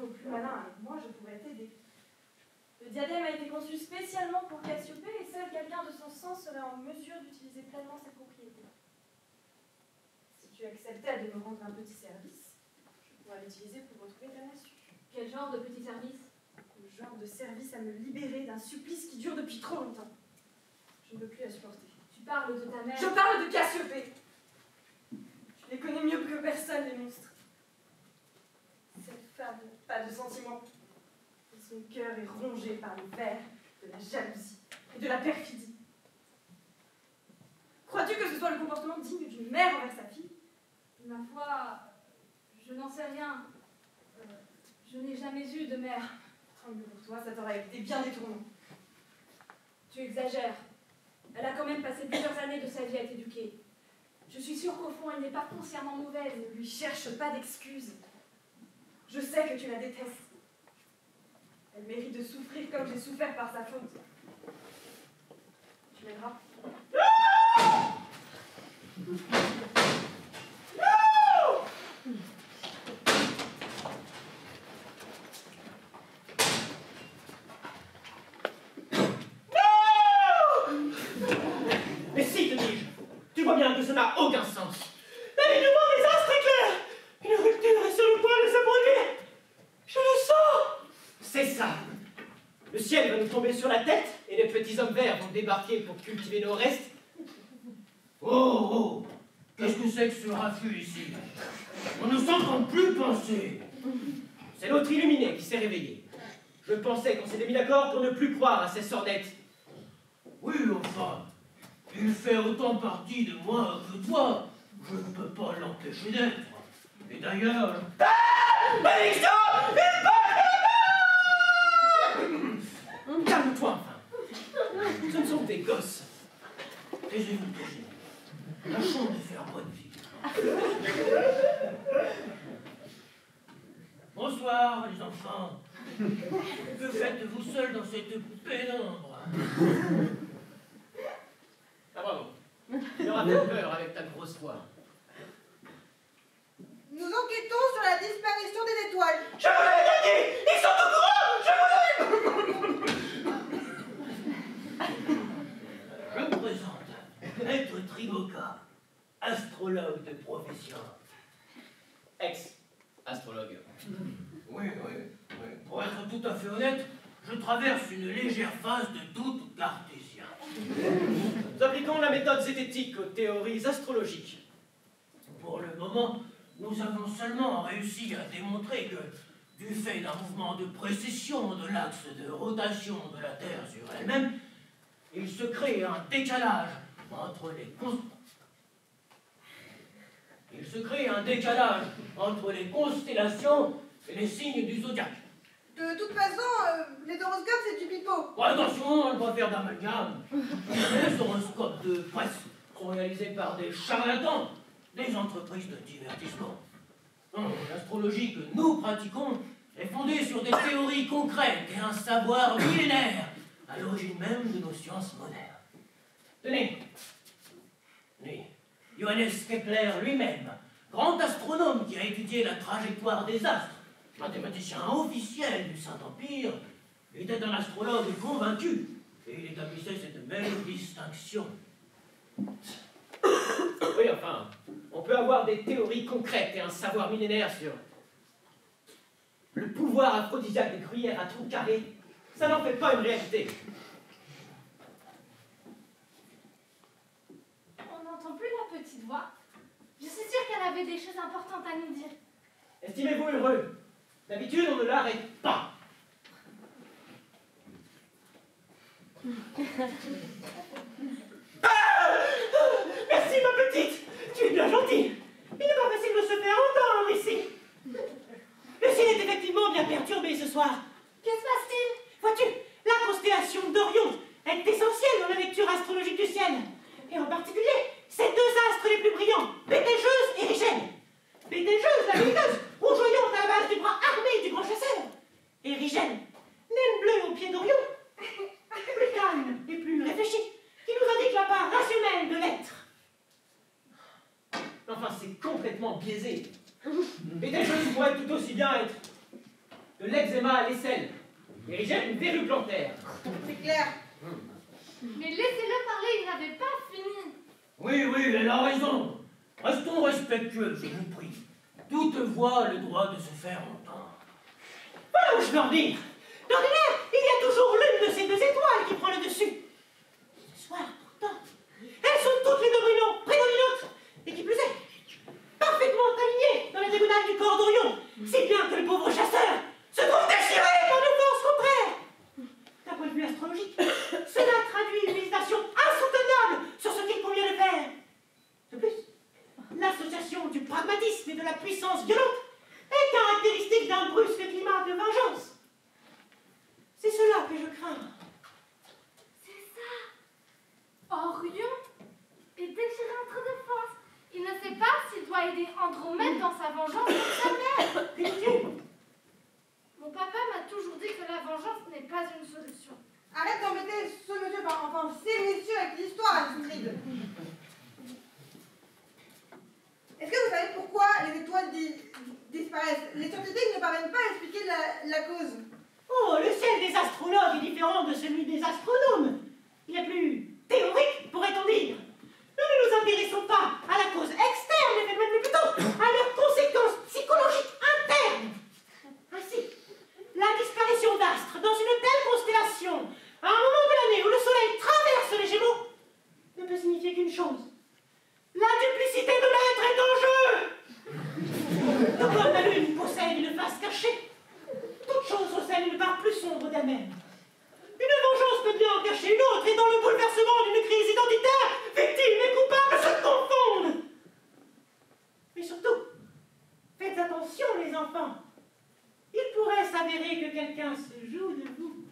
Speaker 7: joues au plus malin avec moi, je pourrais t'aider. Le diadème a été conçu spécialement pour Cassiopée et seul quelqu'un de son sens serait en mesure d'utiliser pleinement ses propriétés. Si tu acceptais de me rendre un petit service, je pourrais l'utiliser pour retrouver ta massue.
Speaker 8: Quel genre de petit service?
Speaker 7: Le genre de service à me libérer d'un supplice qui dure depuis trop longtemps. Je ne peux plus la supporter.
Speaker 8: Tu parles de ta mère.
Speaker 7: Je parle de Cassiopée. Tu les connais mieux que personne, les monstres. Cette femme n'a pas de sentiments. Et son cœur est rongé par le ver de la jalousie et de la perfidie. Crois-tu que ce soit le comportement digne d'une mère envers sa fille?
Speaker 8: Ma foi, je n'en sais rien. Je n'ai jamais eu de mère.
Speaker 7: Tant mieux pour toi, ça t'aurait évité bien des tourments.
Speaker 8: Tu exagères. Elle a quand même passé plusieurs années de sa vie à t'éduquer. Je suis sûre qu'au fond, elle n'est pas foncièrement mauvaise.
Speaker 7: Ne lui cherche pas d'excuses. Je sais que tu la détestes. Elle mérite de souffrir comme j'ai souffert par sa faute. Tu l'aimeras.
Speaker 4: Mais si, te dis-je, tu vois bien que ça n'a aucun sens. L'alignement des astres est clair. Une rupture est sur le point de se produire. Je le sens. C'est ça. Le ciel va nous tomber sur la tête et les petits hommes verts vont débarquer pour cultiver nos restes.
Speaker 10: Oh, oh, qu'est-ce que c'est que ce raffut ici? On ne s'entend plus penser.
Speaker 4: C'est l'autre illuminé qui s'est réveillé. Je pensais qu'on s'était mis d'accord pour ne plus croire à ces sornettes.
Speaker 10: Oui, enfin, il fait autant partie de moi que toi. Je ne peux pas l'empêcher d'être. Et d'ailleurs...
Speaker 4: Malédiction! Calme-toi enfin. Ce ne sont des gosses.
Speaker 10: Taisez-vous, taisez-vous. Lâchons de faire bonne vie. Bonsoir, les enfants. Que faites-vous seul dans cette pénombre?
Speaker 4: Ah bravo. Tu leur as fait peur avec ta grosse voix.
Speaker 3: Nous enquêtons sur la disparition des étoiles.
Speaker 4: Je vous l'avais bien dit! Ils sont au courant!
Speaker 10: Je me présente, Maître Triboca, astrologue de profession.
Speaker 4: Ex-astrologue.
Speaker 10: Oui. Pour être tout à fait honnête, je traverse une légère phase de doute cartésien.
Speaker 4: Nous appliquons la méthode zététique aux théories astrologiques.
Speaker 10: Pour le moment, nous avons seulement réussi à démontrer que, du fait d'un mouvement de précession de l'axe de rotation de la Terre sur elle-même, il se crée un décalage entre les constellations et les signes du zodiaque.
Speaker 3: De toute façon, les horoscopes, c'est du pipeau.
Speaker 10: Oh, attention, on ne va faire d'amalgame. Les horoscopes de presse sont réalisés par des charlatans, des entreprises de divertissement. L'astrologie que nous pratiquons est fondée sur des théories concrètes et un savoir millénaire, à l'origine même de nos sciences modernes. Tenez, Johannes Kepler lui-même, grand astronome qui a étudié la trajectoire des astres, mathématicien officiel du Saint-Empire, était un astrologue convaincu et il établissait cette belle distinction.
Speaker 4: Oui, enfin, on peut avoir des théories concrètes et un savoir millénaire sur le pouvoir aphrodisiaque des gruyères à trous carrés. Ça n'en fait pas une réalité.
Speaker 8: On n'entend plus la petite voix. Je suis sûre qu'elle avait des choses importantes à nous dire.
Speaker 4: Estimez-vous heureux. D'habitude, on ne l'arrête pas. Merci, ma petite. Tu es bien gentille. Il n'est pas facile de se faire entendre ici. Le ciel est effectivement bien perturbé ce soir.
Speaker 8: Que se passe-t-il?
Speaker 4: Vois-tu, la constellation d'Orion est essentielle dans la lecture astrologique du ciel. Et en particulier, ces deux astres les plus brillants, Bételgeuse et Rigène. Bételgeuse, la lumineuse, rougeoyante à la base du bras armé du grand chasseur. Et Rigène, naine bleue au pied d'Orion, plus calme et plus réfléchie, qui nous indique la part rationnelle de l'être. Enfin, c'est complètement biaisé. Bételgeuse pourrait tout aussi bien être
Speaker 10: de l'eczéma à l'aisselle. Et j'ai une verrue plantaire.
Speaker 3: C'est clair.
Speaker 2: Mais laissez-le parler, il n'avait pas fini.
Speaker 10: Oui, oui, elle a raison. Restons respectueux, je vous prie. Toute voix a le droit de se faire entendre. Voilà où je veux en venir. D'ordinaire, il y a toujours l'une de ces deux étoiles qui prend le dessus. Ce soir, pourtant, elles sont toutes les deux prédominantes, et qui plus est, parfaitement alignées dans la diagonale du corps d'Orion, si bien que le pauvre chasseur se trouve déchiré par une force contraire. D'un point de vue astrologique, cela traduit une hésitation insoutenable sur ce qu'il convient de faire. De plus, l'association du pragmatisme et de la puissance violente est caractéristique d'un brusque climat de vengeance. C'est cela que je crains.
Speaker 2: C'est ça. Orion est déchiré entre deux forces. Il ne sait pas s'il doit aider Andromède dans sa vengeance contre sa mère.
Speaker 10: Ridicule.
Speaker 2: Mon papa m'a toujours dit que la vengeance n'est pas une solution.
Speaker 3: Arrête d'embêter ce monsieur, enfin ces messieurs avec l'histoire, Astrid. Est-ce que vous savez pourquoi les étoiles disparaissent? Les scientifiques ne parviennent pas à expliquer la cause.
Speaker 10: Oh, le ciel des astrologues est différent de celui des astronomes. Il est plus théorique, pourrait-on dire. Nous ne nous intéressons pas à la cause externe des phénomènes, mais plutôt à leurs conséquences psychologiques internes. Ainsi, la disparition d'astres dans une telle constellation, à un moment de l'année où le Soleil traverse les Gémeaux, ne peut signifier qu'une chose. La duplicité de l'être est en jeu. Tout comme la Lune possède une face cachée, toute chose recèle une part plus sombre d'elle-même. Une vengeance peut bien en cacher une autre, et dans le bouleversement d'une crise identitaire, victime et coupable se confondent. Mais surtout, faites attention les enfants. Il pourrait s'avérer que quelqu'un se joue de vous.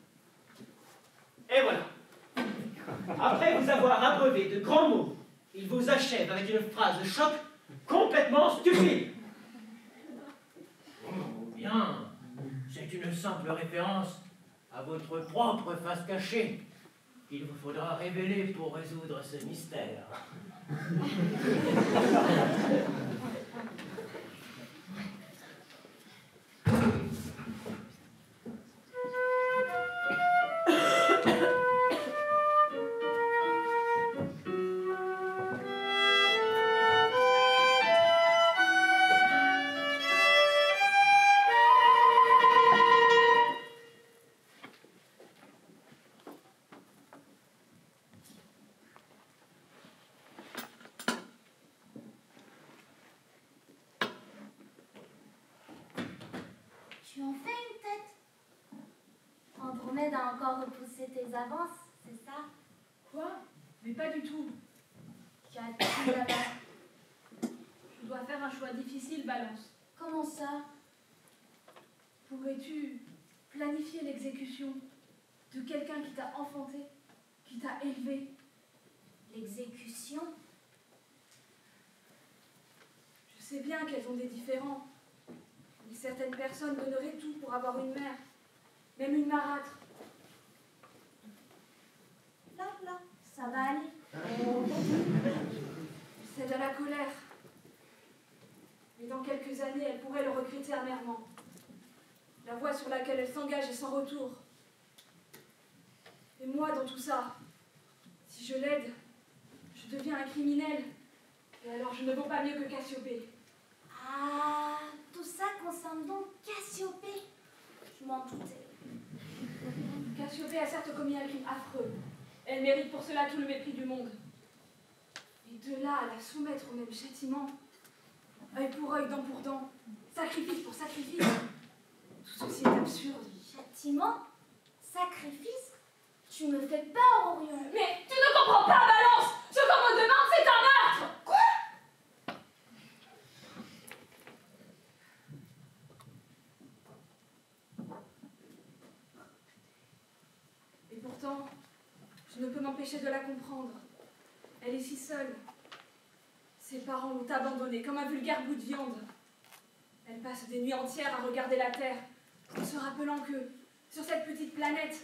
Speaker 10: Et voilà. Après vous avoir abreuvé de grands mots, il vous achève avec une phrase de choc complètement stupide. Oh, bien. C'est une simple référence à votre propre face cachée qu'il vous faudra révéler pour résoudre ce mystère.
Speaker 2: Tu en fais une tête. Andromède a encore repoussé tes avances, c'est ça?
Speaker 8: Quoi? Mais pas du tout.
Speaker 2: Qu'as-tu là-bas?
Speaker 8: Je dois faire un choix difficile, Balance.
Speaker 2: Comment ça?
Speaker 8: Pourrais-tu planifier l'exécution de quelqu'un qui t'a enfanté, qui t'a élevé?
Speaker 2: L'exécution?
Speaker 8: Je sais bien qu'elles ont des différends. Mais certaines personnes donneraient tout pour avoir une mère, même une marâtre.
Speaker 2: Là, ça va aller.
Speaker 8: Cède à la colère. Mais dans quelques années, elle pourrait le regretter amèrement. La voie sur laquelle elle s'engage est sans retour. Et moi, dans tout ça, si je l'aide, je deviens un criminel. Et alors je ne vaux pas mieux que Cassiopée.
Speaker 2: Ah, tout ça concerne donc Cassiopée. Je m'en doutais.
Speaker 8: Cassiopée a certes commis un crime affreux. Elle mérite pour cela tout le mépris du monde. Et de là à la soumettre au même châtiment, œil pour œil, dent pour dent, sacrifice pour sacrifice, tout ceci est absurde.
Speaker 2: Châtiment? Sacrifice? Tu me fais peur, Orion.
Speaker 8: Mais tu ne comprends pas, Balance! Ce qu'on me demande, c'est un meurtre! Quoi? Et pourtant, je ne peux m'empêcher de la comprendre. Elle est si seule. Ses parents l'ont abandonnée comme un vulgaire bout de viande. Elle passe des nuits entières à regarder la Terre, en se rappelant que, sur cette petite planète,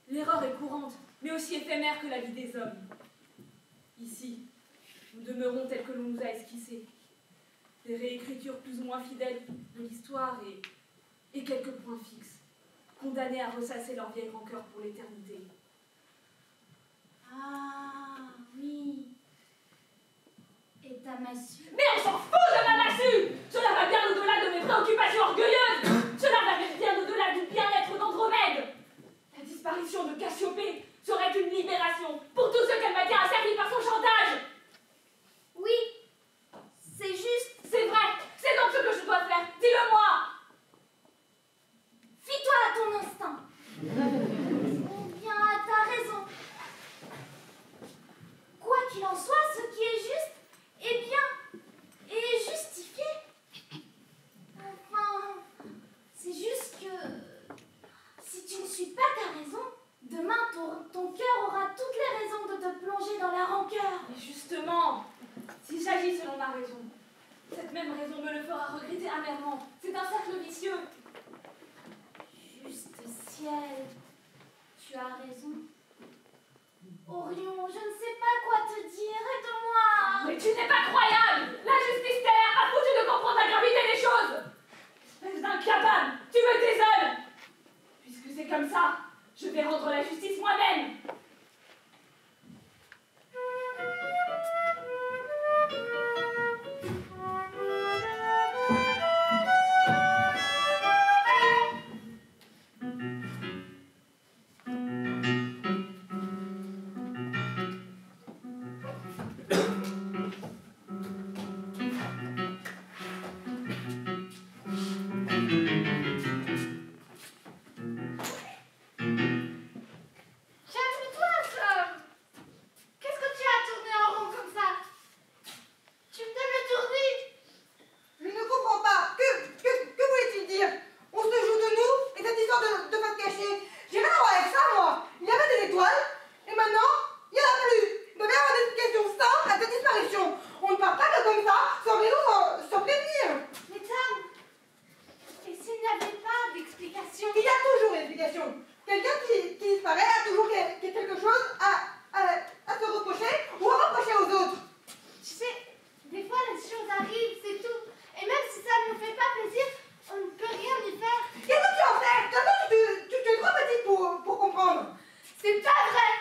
Speaker 8: l'erreur est courante, mais aussi éphémère que la vie des hommes. Ici, nous demeurons tels que l'on nous a esquissés. Des réécritures plus ou moins fidèles de l'histoire et quelques points fixes. condamnés à ressasser leur vieille rancœur pour l'éternité.
Speaker 2: Ah, oui. Et ta massue?
Speaker 8: Mais on s'en fout de ma massue! Cela va bien au-delà de mes préoccupations orgueilleuses! Cela va bien au-delà du bien-être d'Andromède! La disparition de Cassiopée serait une libération pour tous ceux qu'elle maintient asservis par son chantage!
Speaker 2: Oui, c'est juste.
Speaker 8: C'est vrai! C'est donc ce que je dois faire! Dis-le-moi!
Speaker 2: Fie-toi à ton instinct. Ou bien à ta raison. Quoi qu'il en soit, ce qui est juste est bien et justifié. Enfin, c'est juste que si tu ne suis pas ta raison, demain ton cœur aura toutes les raisons de te plonger dans la rancœur.
Speaker 8: Mais justement, s'il s'agit selon ma raison, cette même raison me le fera regretter amèrement. C'est un cercle vicieux.
Speaker 2: Juste ciel, tu as raison. Orion, je ne sais pas quoi te dire, aide-moi.
Speaker 8: Mais tu n'es pas croyable! La justice terre a foutu de comprendre la gravité des choses! Espèce d'incapable, tu me désoles! Puisque c'est comme ça, je vais rendre la justice moi-même!
Speaker 2: Qu'est-ce que tu as tourné en rond comme ça? Tu me donnes le tournis.
Speaker 3: Je ne comprends pas. Que voulait-il dire? On se joue de nous et cette histoire de face cachée. J'ai rien à voir avec ça, moi. Il y avait des étoiles et maintenant, il n'y en a plus. Il devait y avoir une explication simple à cette disparition. On ne part pas que comme ça, sans raison, sans prévenir.
Speaker 2: Mais Tom, et s'il n'y avait pas d'explication?
Speaker 3: Il y a toujours une explication. Quelqu'un qui disparaît a toujours quelque chose à se reprocher ou à reprocher aux autres.
Speaker 2: Tu sais, des fois les choses arrivent, c'est tout. Et même si ça ne nous fait pas plaisir, on ne peut rien y faire.
Speaker 3: Qu'est-ce que tu en sais? Tu es trop petite pour comprendre.
Speaker 2: C'est pas vrai.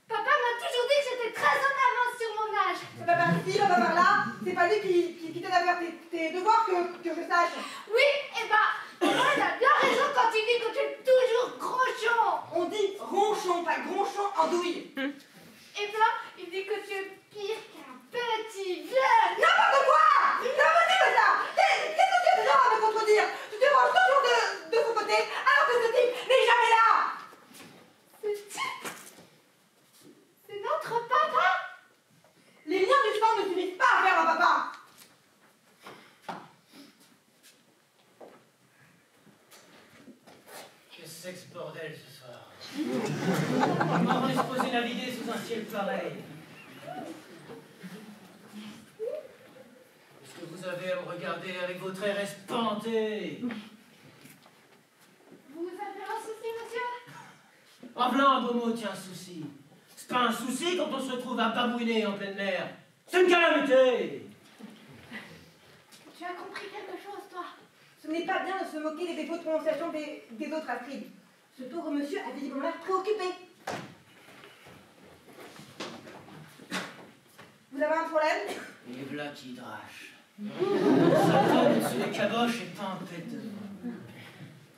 Speaker 2: Papa m'a toujours dit que j'étais très en avance sur mon âge.
Speaker 3: C'est pas par ici, pas par là. C'est pas lui qui t'aide à faire tes devoirs que je sache.
Speaker 2: Oui, et bah, il a bien raison quand il dit que tu es toujours gronchon.
Speaker 3: On dit ronchon, pas gronchon en douille.
Speaker 2: Et ben, il dit que tu es pire qu'un petit vieux.
Speaker 3: N'importe quoi! C'est impossible ça! Qu'est-ce que tu as déjà à me contredire? Tu te ranges toujours de son côté alors que ce type n'est jamais là!
Speaker 2: Ce type, c'est notre papa.
Speaker 3: Les liens du sang ne suffisent pas à faire un papa!
Speaker 10: Qu'est-ce que c'est que ce bordel ce soir? Comment on est supposé naviguer sous un ciel pareil? Est-ce que vous avez à me regarder avec vos traits espantés?
Speaker 2: Vous avez un souci, monsieur?
Speaker 10: En v'là un beau mot, tiens, souci. C'est pas un souci quand on se retrouve à babouiner en pleine mer. C'est une calamité!
Speaker 2: Tu as compris quelque chose, toi?
Speaker 3: Ce n'est pas bien de se moquer des défauts de prononciation des autres Astrid. Ce pauvre monsieur a visiblement l'air préoccupé. Vous avez un problème?
Speaker 10: Et v'là qui drache. Ça tombe dessus les caboches et pas un péteux.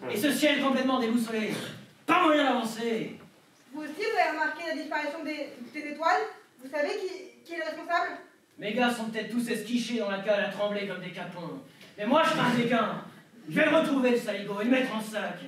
Speaker 10: Et ce ciel complètement déboussolé. Pas moyen d'avancer.
Speaker 3: Vous aussi, vous avez remarqué la disparition des étoiles? Vous savez qui est le responsable?
Speaker 10: Mes gars sont peut-être tous esquichés dans la cale à trembler comme des capons. Mais moi, je parle des qu'un. Je vais le retrouver, le saligo, et le mettre en sac.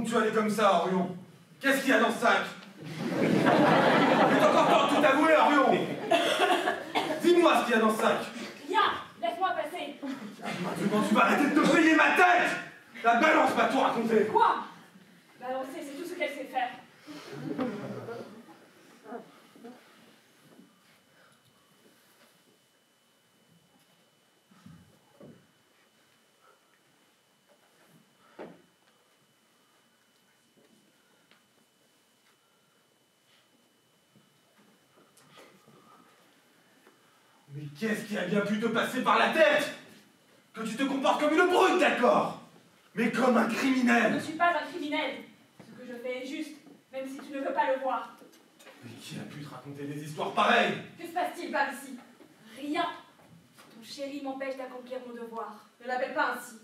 Speaker 9: Donc tu allais comme ça, Orion. Qu'est-ce qu'il y a dans ce sac? Il est encore temps de tout avouer, Orion. Dis-moi ce qu'il y a dans ce sac.
Speaker 8: Rien, laisse-moi passer.
Speaker 9: Maintenant tu vas arrêter de te payer ma tête. La balance m'a tout raconté.
Speaker 8: Quoi? Balancer, c'est tout ce qu'elle sait faire.
Speaker 9: Mais qu'est-ce qui a bien pu te passer par la tête? Que tu te comportes comme une brute, d'accord? Mais comme un
Speaker 8: Je
Speaker 9: criminel.
Speaker 8: ne suis pas un criminel. Ce que je fais est juste, même si tu ne veux pas le voir.
Speaker 9: Mais qui a pu te raconter des histoires pareilles?
Speaker 8: Que se passe-t-il par ici? Rien. Ton chéri m'empêche d'accomplir mon devoir.
Speaker 7: Ne l'appelle pas ainsi.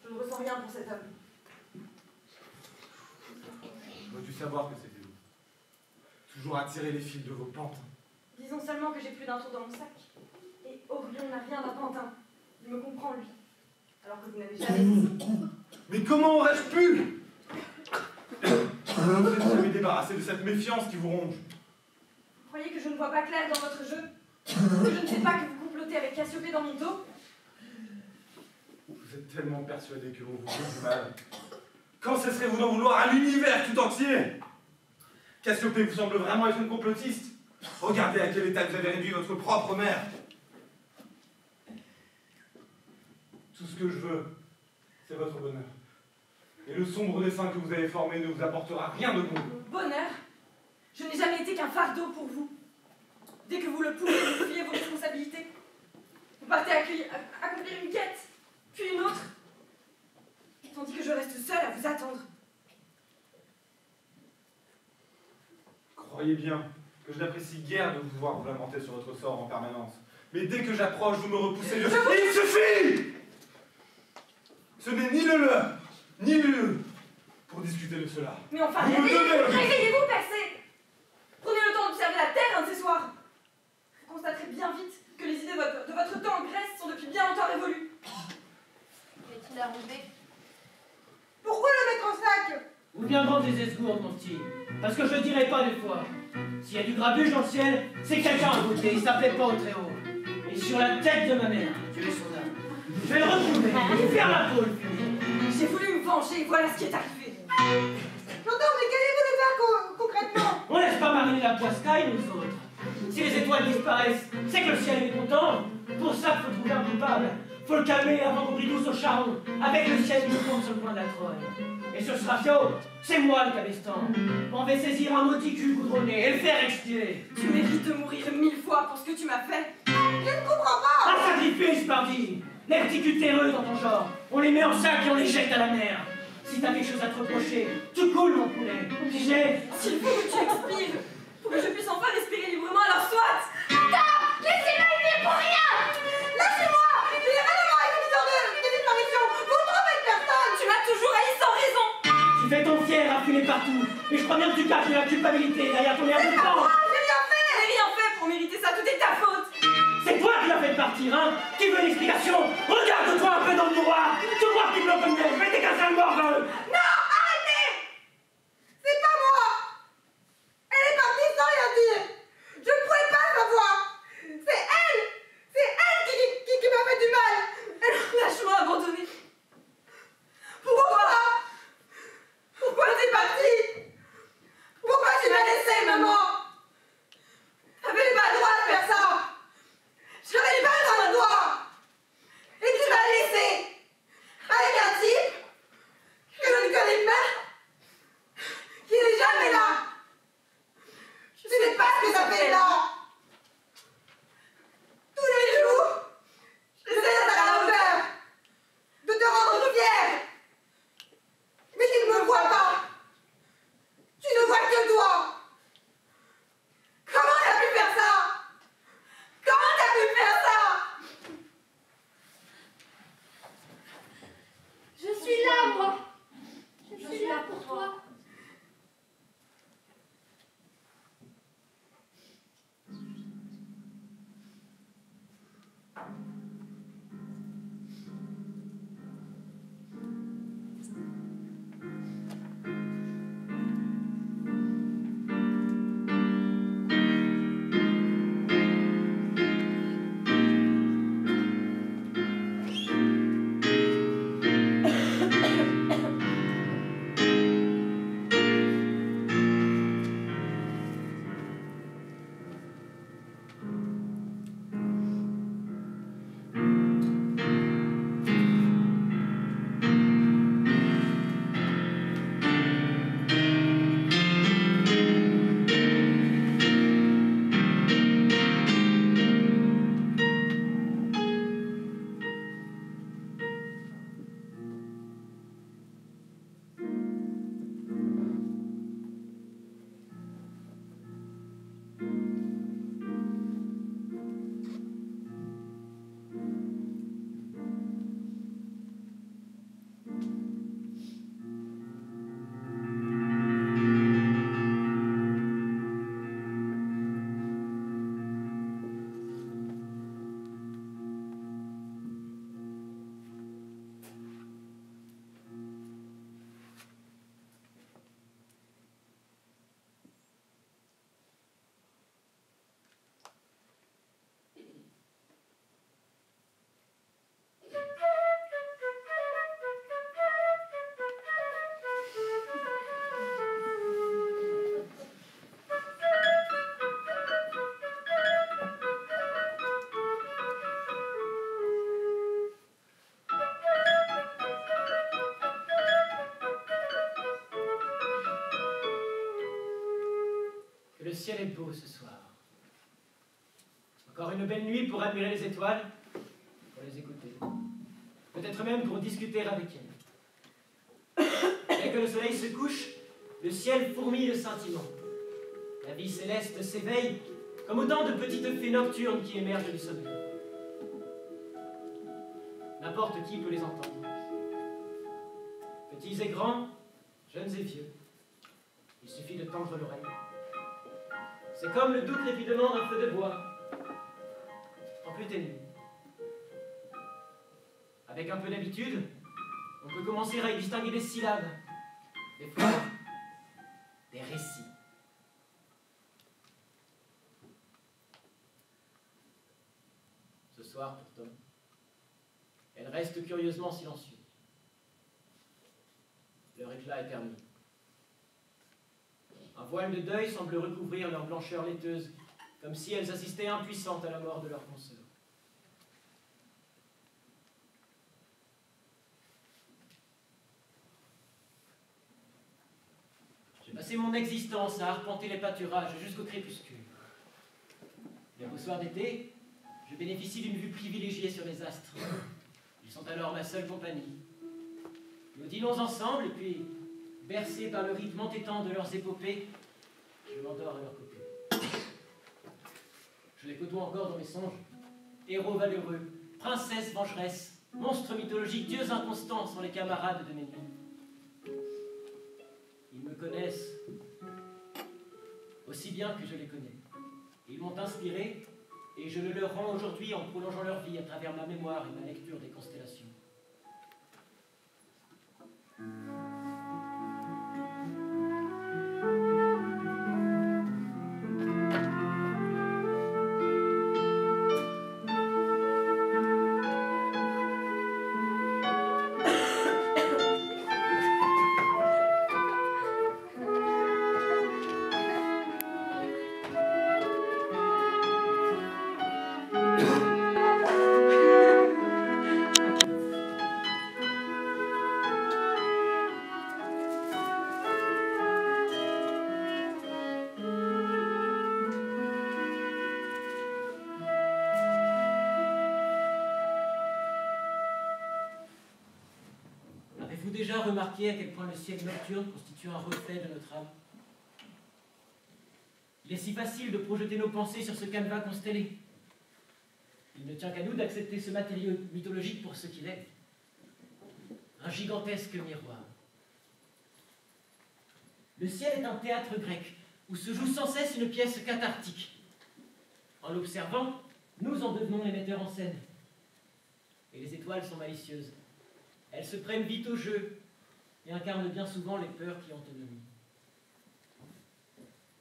Speaker 7: Je ne ressens rien pour cet homme.
Speaker 9: Dois-tu savoir que c'était vous? Toujours à tirer les fils de vos pantins.
Speaker 7: Disons seulement que j'ai plus d'un tour dans mon sac. Et Orion n'a rien d'un pantin. Il me comprend, lui. Alors que vous n'avez jamais dit ça.
Speaker 9: Mais comment aurais-je pu? Vous êtes jamais débarrassé de cette méfiance qui vous ronge.
Speaker 7: Vous croyez que je ne vois pas clair dans votre jeu? Que je ne sais pas que vous complotez avec Cassiopée dans mon dos?
Speaker 9: Vous êtes tellement persuadé que l'on vous fait du mal. Quand cesserez-vous d'en vouloir à l'univers tout entier? Cassiopée vous semble vraiment être une complotiste. Regardez à quel état vous avez réduit votre propre mère. Tout ce que je veux, c'est votre bonheur. Et le sombre dessein que vous avez formé ne vous apportera rien de bon.
Speaker 7: Bonheur? Je n'ai jamais été qu'un fardeau pour vous. Dès que vous le pouvez, vous fuyez vos responsabilités. Vous partez accomplir une quête, puis une autre. Tandis que je reste seule à vous attendre.
Speaker 9: Croyez bien que je n'apprécie guère de vous voir vous lamenter sur votre sort en permanence. Mais dès que j'approche, vous me repoussez. Il suffit! Ce n'est ni le leur, ni le lieu pour discuter de cela.
Speaker 7: Mais enfin,
Speaker 9: Vous me donnez le-
Speaker 7: réveillez-vous, Persée! Prenez le temps d'observer la Terre un de ces soirs. Vous constaterez bien vite que les idées de votre temps en Grèce sont depuis bien longtemps révolues.
Speaker 5: Qu'est-il arrivé?
Speaker 3: Pourquoi le mettre en sac?
Speaker 10: Ou bien vendre des esgourdes, mon petit. Parce que je le dirai pas des fois. S'il y a du grabuge dans le ciel, c'est quelqu'un à côté, il s'appelait pas au très haut. Et sur la tête de ma mère, tu es son âme. Je vais le retrouver, et faire la peau, le fumier.
Speaker 7: J'ai voulu me venger, voilà ce qui est arrivé.
Speaker 3: J'entends, mais qu'allez-vous le faire concrètement?
Speaker 10: On laisse pas mariner la poiscaille, nous autres. Si les étoiles disparaissent, c'est que le ciel est content. Pour ça, faut trouver un coupable. Faut le calmer avant qu'on brille tous au charbon, avec le ciel qui tombe sur le coin de la Troie. Et sur ce rafio, c'est moi le cabestan. On va saisir un maudit cul goudronné et le faire expier.
Speaker 7: Tu mérites de mourir 1000 fois pour ce que tu m'as fait.
Speaker 3: Je ne comprends pas!
Speaker 10: Un sacrifice, pardi! Les petits culs terreux dans ton genre, on les met en sac et on les jette à la mer. Si t'as quelque chose à te reprocher, tu coules, mon poulet. Pigé?
Speaker 7: S'il faut que tu expires, pour que je puisse enfin respirer librement, alors soit!
Speaker 2: Stop! Laissez-la vivre pour rien!
Speaker 3: Lâchez-moi! Je n'ai rien à voir avec l'histoire de disparition! Vous trompez de personne!
Speaker 7: Tu m'as toujours haï sans raison!
Speaker 10: Tu fais ton fier à filer partout, et je crois bien que tu caches de la culpabilité derrière ton air de temps.
Speaker 7: J'ai rien fait pour mériter ça, tout est ta faute!
Speaker 10: C'est toi qui l'as fait partir, hein? Qui veut une explication? Regarde-toi un peu dans le miroir! Tu vois qu'il blanc comme neige, mais t'es qu'un sale mort,
Speaker 3: Non! Arrêtez! C'est pas moi! Elle est partie sans rien dire! Je ne pouvais pas savoir! C'est elle! C'est elle qui m'a fait du mal!
Speaker 7: Lâche-moi abandonné!
Speaker 3: Pourquoi? Pourquoi t'es partie? Pourquoi tu m'as laissé, maman? J'avais pas le droit de faire ça! J'avais pas le droit! Et
Speaker 10: ciel est beau ce soir. Encore une belle nuit pour admirer les étoiles, pour les écouter. Peut-être même pour discuter avec elles. Dès que le soleil se couche, le ciel fourmille de sentiments. La vie céleste s'éveille comme autant de petites fées nocturnes qui émergent du sommeil. N'importe qui peut les entendre. Petits et grands, jeunes et vieux. Il suffit de tendre l'oreille. C'est comme le doux crépitement d'un feu de bois, en plus ténu. Avec un peu d'habitude, on peut commencer à y distinguer des syllabes, des phrases, des récits. Ce soir, pourtant, elle reste curieusement silencieuse. Leur éclat est permis. Un voile de deuil semble recouvrir leur blancheur laiteuse, comme si elles assistaient impuissantes à la mort de leur consoeur. J'ai passé mon existence à arpenter les pâturages jusqu'au crépuscule. Les beaux soirs d'été, je bénéficie d'une vue privilégiée sur les astres. Ils sont alors ma seule compagnie. Nous dînons ensemble, et puis, bercés par le rythme entêtant de leurs épopées, je m'endors à leur côté. Je les côtoie encore dans mes songes. Héros valeureux, princesses vengeresses, monstres mythologiques, dieux inconstants sont les camarades de mes nuits. Ils me connaissent aussi bien que je les connais. Ils m'ont inspiré, et je le leur rends aujourd'hui en prolongeant leur vie à travers ma mémoire et ma lecture des constellations. Déjà remarqué à quel point le ciel nocturne constitue un reflet de notre âme? Il est si facile de projeter nos pensées sur ce canevas constellé. Il ne tient qu'à nous d'accepter ce matériau mythologique pour ce qu'il est. Un gigantesque miroir. Le ciel est un théâtre grec où se joue sans cesse une pièce cathartique. En l'observant, nous en devenons les metteurs en scène. Et les étoiles sont malicieuses. Elles se prennent vite au jeu et incarnent bien souvent les peurs qui hantent nos nuits.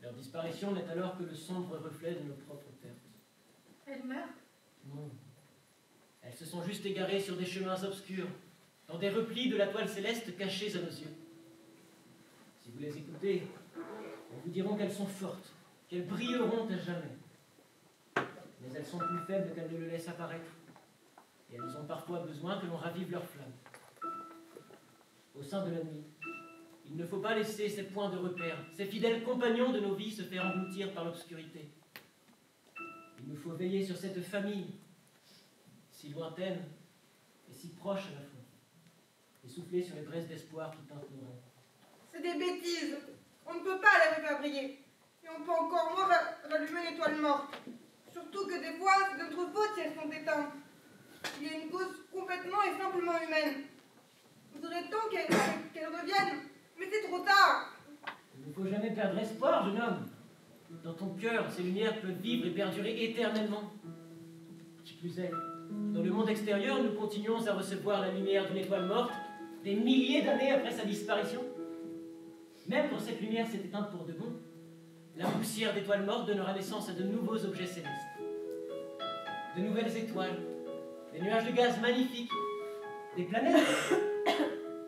Speaker 10: Leur disparition n'est alors que le sombre reflet de nos propres pertes.
Speaker 1: Elles meurent?
Speaker 10: Non. Elles se sont juste égarées sur des chemins obscurs, dans des replis de la toile céleste cachés à nos yeux. Si vous les écoutez, elles vous diront qu'elles sont fortes, qu'elles brilleront à jamais. Mais elles sont plus faibles qu'elles ne le laissent apparaître, et elles ont parfois besoin que l'on ravive leur flamme. Au sein de la nuit, il ne faut pas laisser ces points de repère, ces fidèles compagnons de nos vies se faire engloutir par l'obscurité. Il nous faut veiller sur cette famille, si lointaine et si proche à la fois, et souffler sur les braises d'espoir qui teintent nos rêves.
Speaker 3: C'est des bêtises. On ne peut pas les faire briller. Et on peut encore moins rallumer une étoile morte. Surtout que des fois, c'est de notre faute si elles sont éteintes. Il y a une cause complètement et simplement humaine. Il faudrait tant qu'elles reviennent, mais c'est trop tard.
Speaker 10: Il ne faut jamais perdre espoir, jeune homme. Dans ton cœur, ces lumières peuvent vivre et perdurer éternellement. Qui plus est, dans le monde extérieur, nous continuons à recevoir la lumière d'une étoile morte des milliers d'années après sa disparition. Même quand cette lumière s'est éteinte pour de bon, la poussière d'étoiles mortes donnera naissance à de nouveaux objets célestes. De nouvelles étoiles, des nuages de gaz magnifiques, des planètes.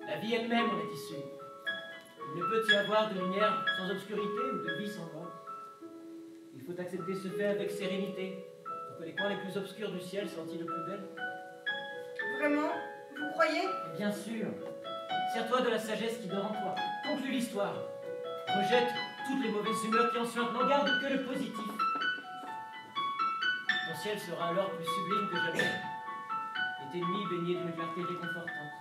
Speaker 10: La vie elle-même en est issue. Il ne peut y avoir de lumière sans obscurité ou de vie sans mort. Il faut accepter ce fait avec sérénité, pour que les coins les plus obscurs du ciel sentent le plus bel.
Speaker 3: Vraiment? Vous croyez?
Speaker 10: Et bien sûr. Sers-toi de la sagesse qui dort en toi. Conclue l'histoire. Rejette
Speaker 4: toutes les mauvaises humeurs qui en suintent n'en gardent que le positif. Ton ciel sera alors plus sublime que jamais, et tes nuits baignées d'une clarté réconfortante.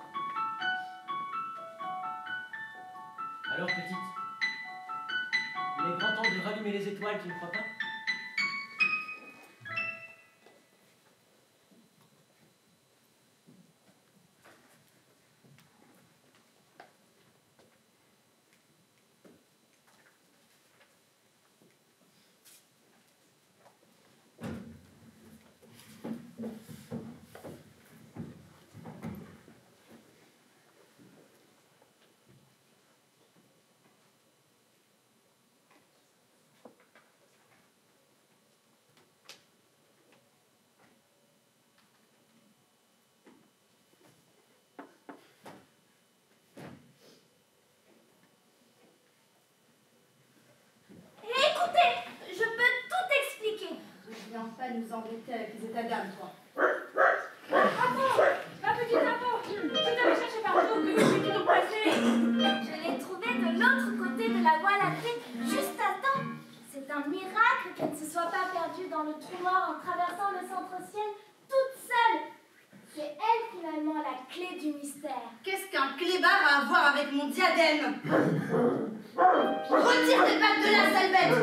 Speaker 4: Alors, petite, il est grand temps de rallumer les étoiles, tu ne crois pas?
Speaker 5: Nous embêter avec les états d'âme, toi.
Speaker 8: Ma petite info, je t'avais cherché partout, que je suis tout passé.
Speaker 2: Je l'ai trouvée de l'autre côté de la voie lactée, juste à temps. C'est un miracle qu'elle ne se soit pas perdue dans le trou noir en traversant le centre-ciel toute seule. C'est elle finalement la clé du mystère.
Speaker 5: Qu'est-ce qu'un clébard a à voir avec mon diadème? Retire tes pattes de là, sale bête!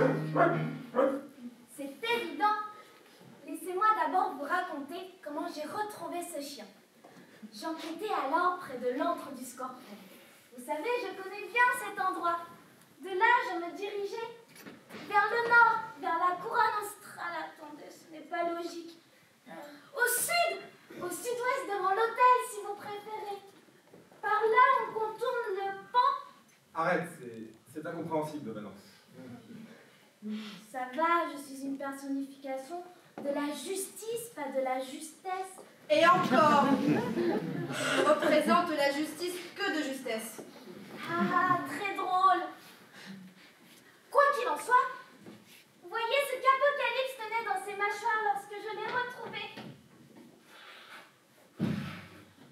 Speaker 2: C'est évident. Laissez-moi d'abord vous raconter comment j'ai retrouvé ce chien. J'enquêtais alors près de l'antre du scorpion. Vous savez, je connais bien cet endroit. De là, je me dirigeais vers le nord, vers la couronne australe. Attendez, ce n'est pas logique. Au sud-ouest devant l'hôtel, si vous préférez. Par là, on contourne le pan.
Speaker 9: Arrête, c'est incompréhensible de Valence.
Speaker 2: Ça va, je suis une personnification de la justice, pas de la justesse.
Speaker 5: Et encore, je représente la justice que de justesse.
Speaker 2: Ah, très drôle. Quoi qu'il en soit, vous voyez ce qu'Apocalypse tenait dans ses mâchoires lorsque je l'ai retrouvé.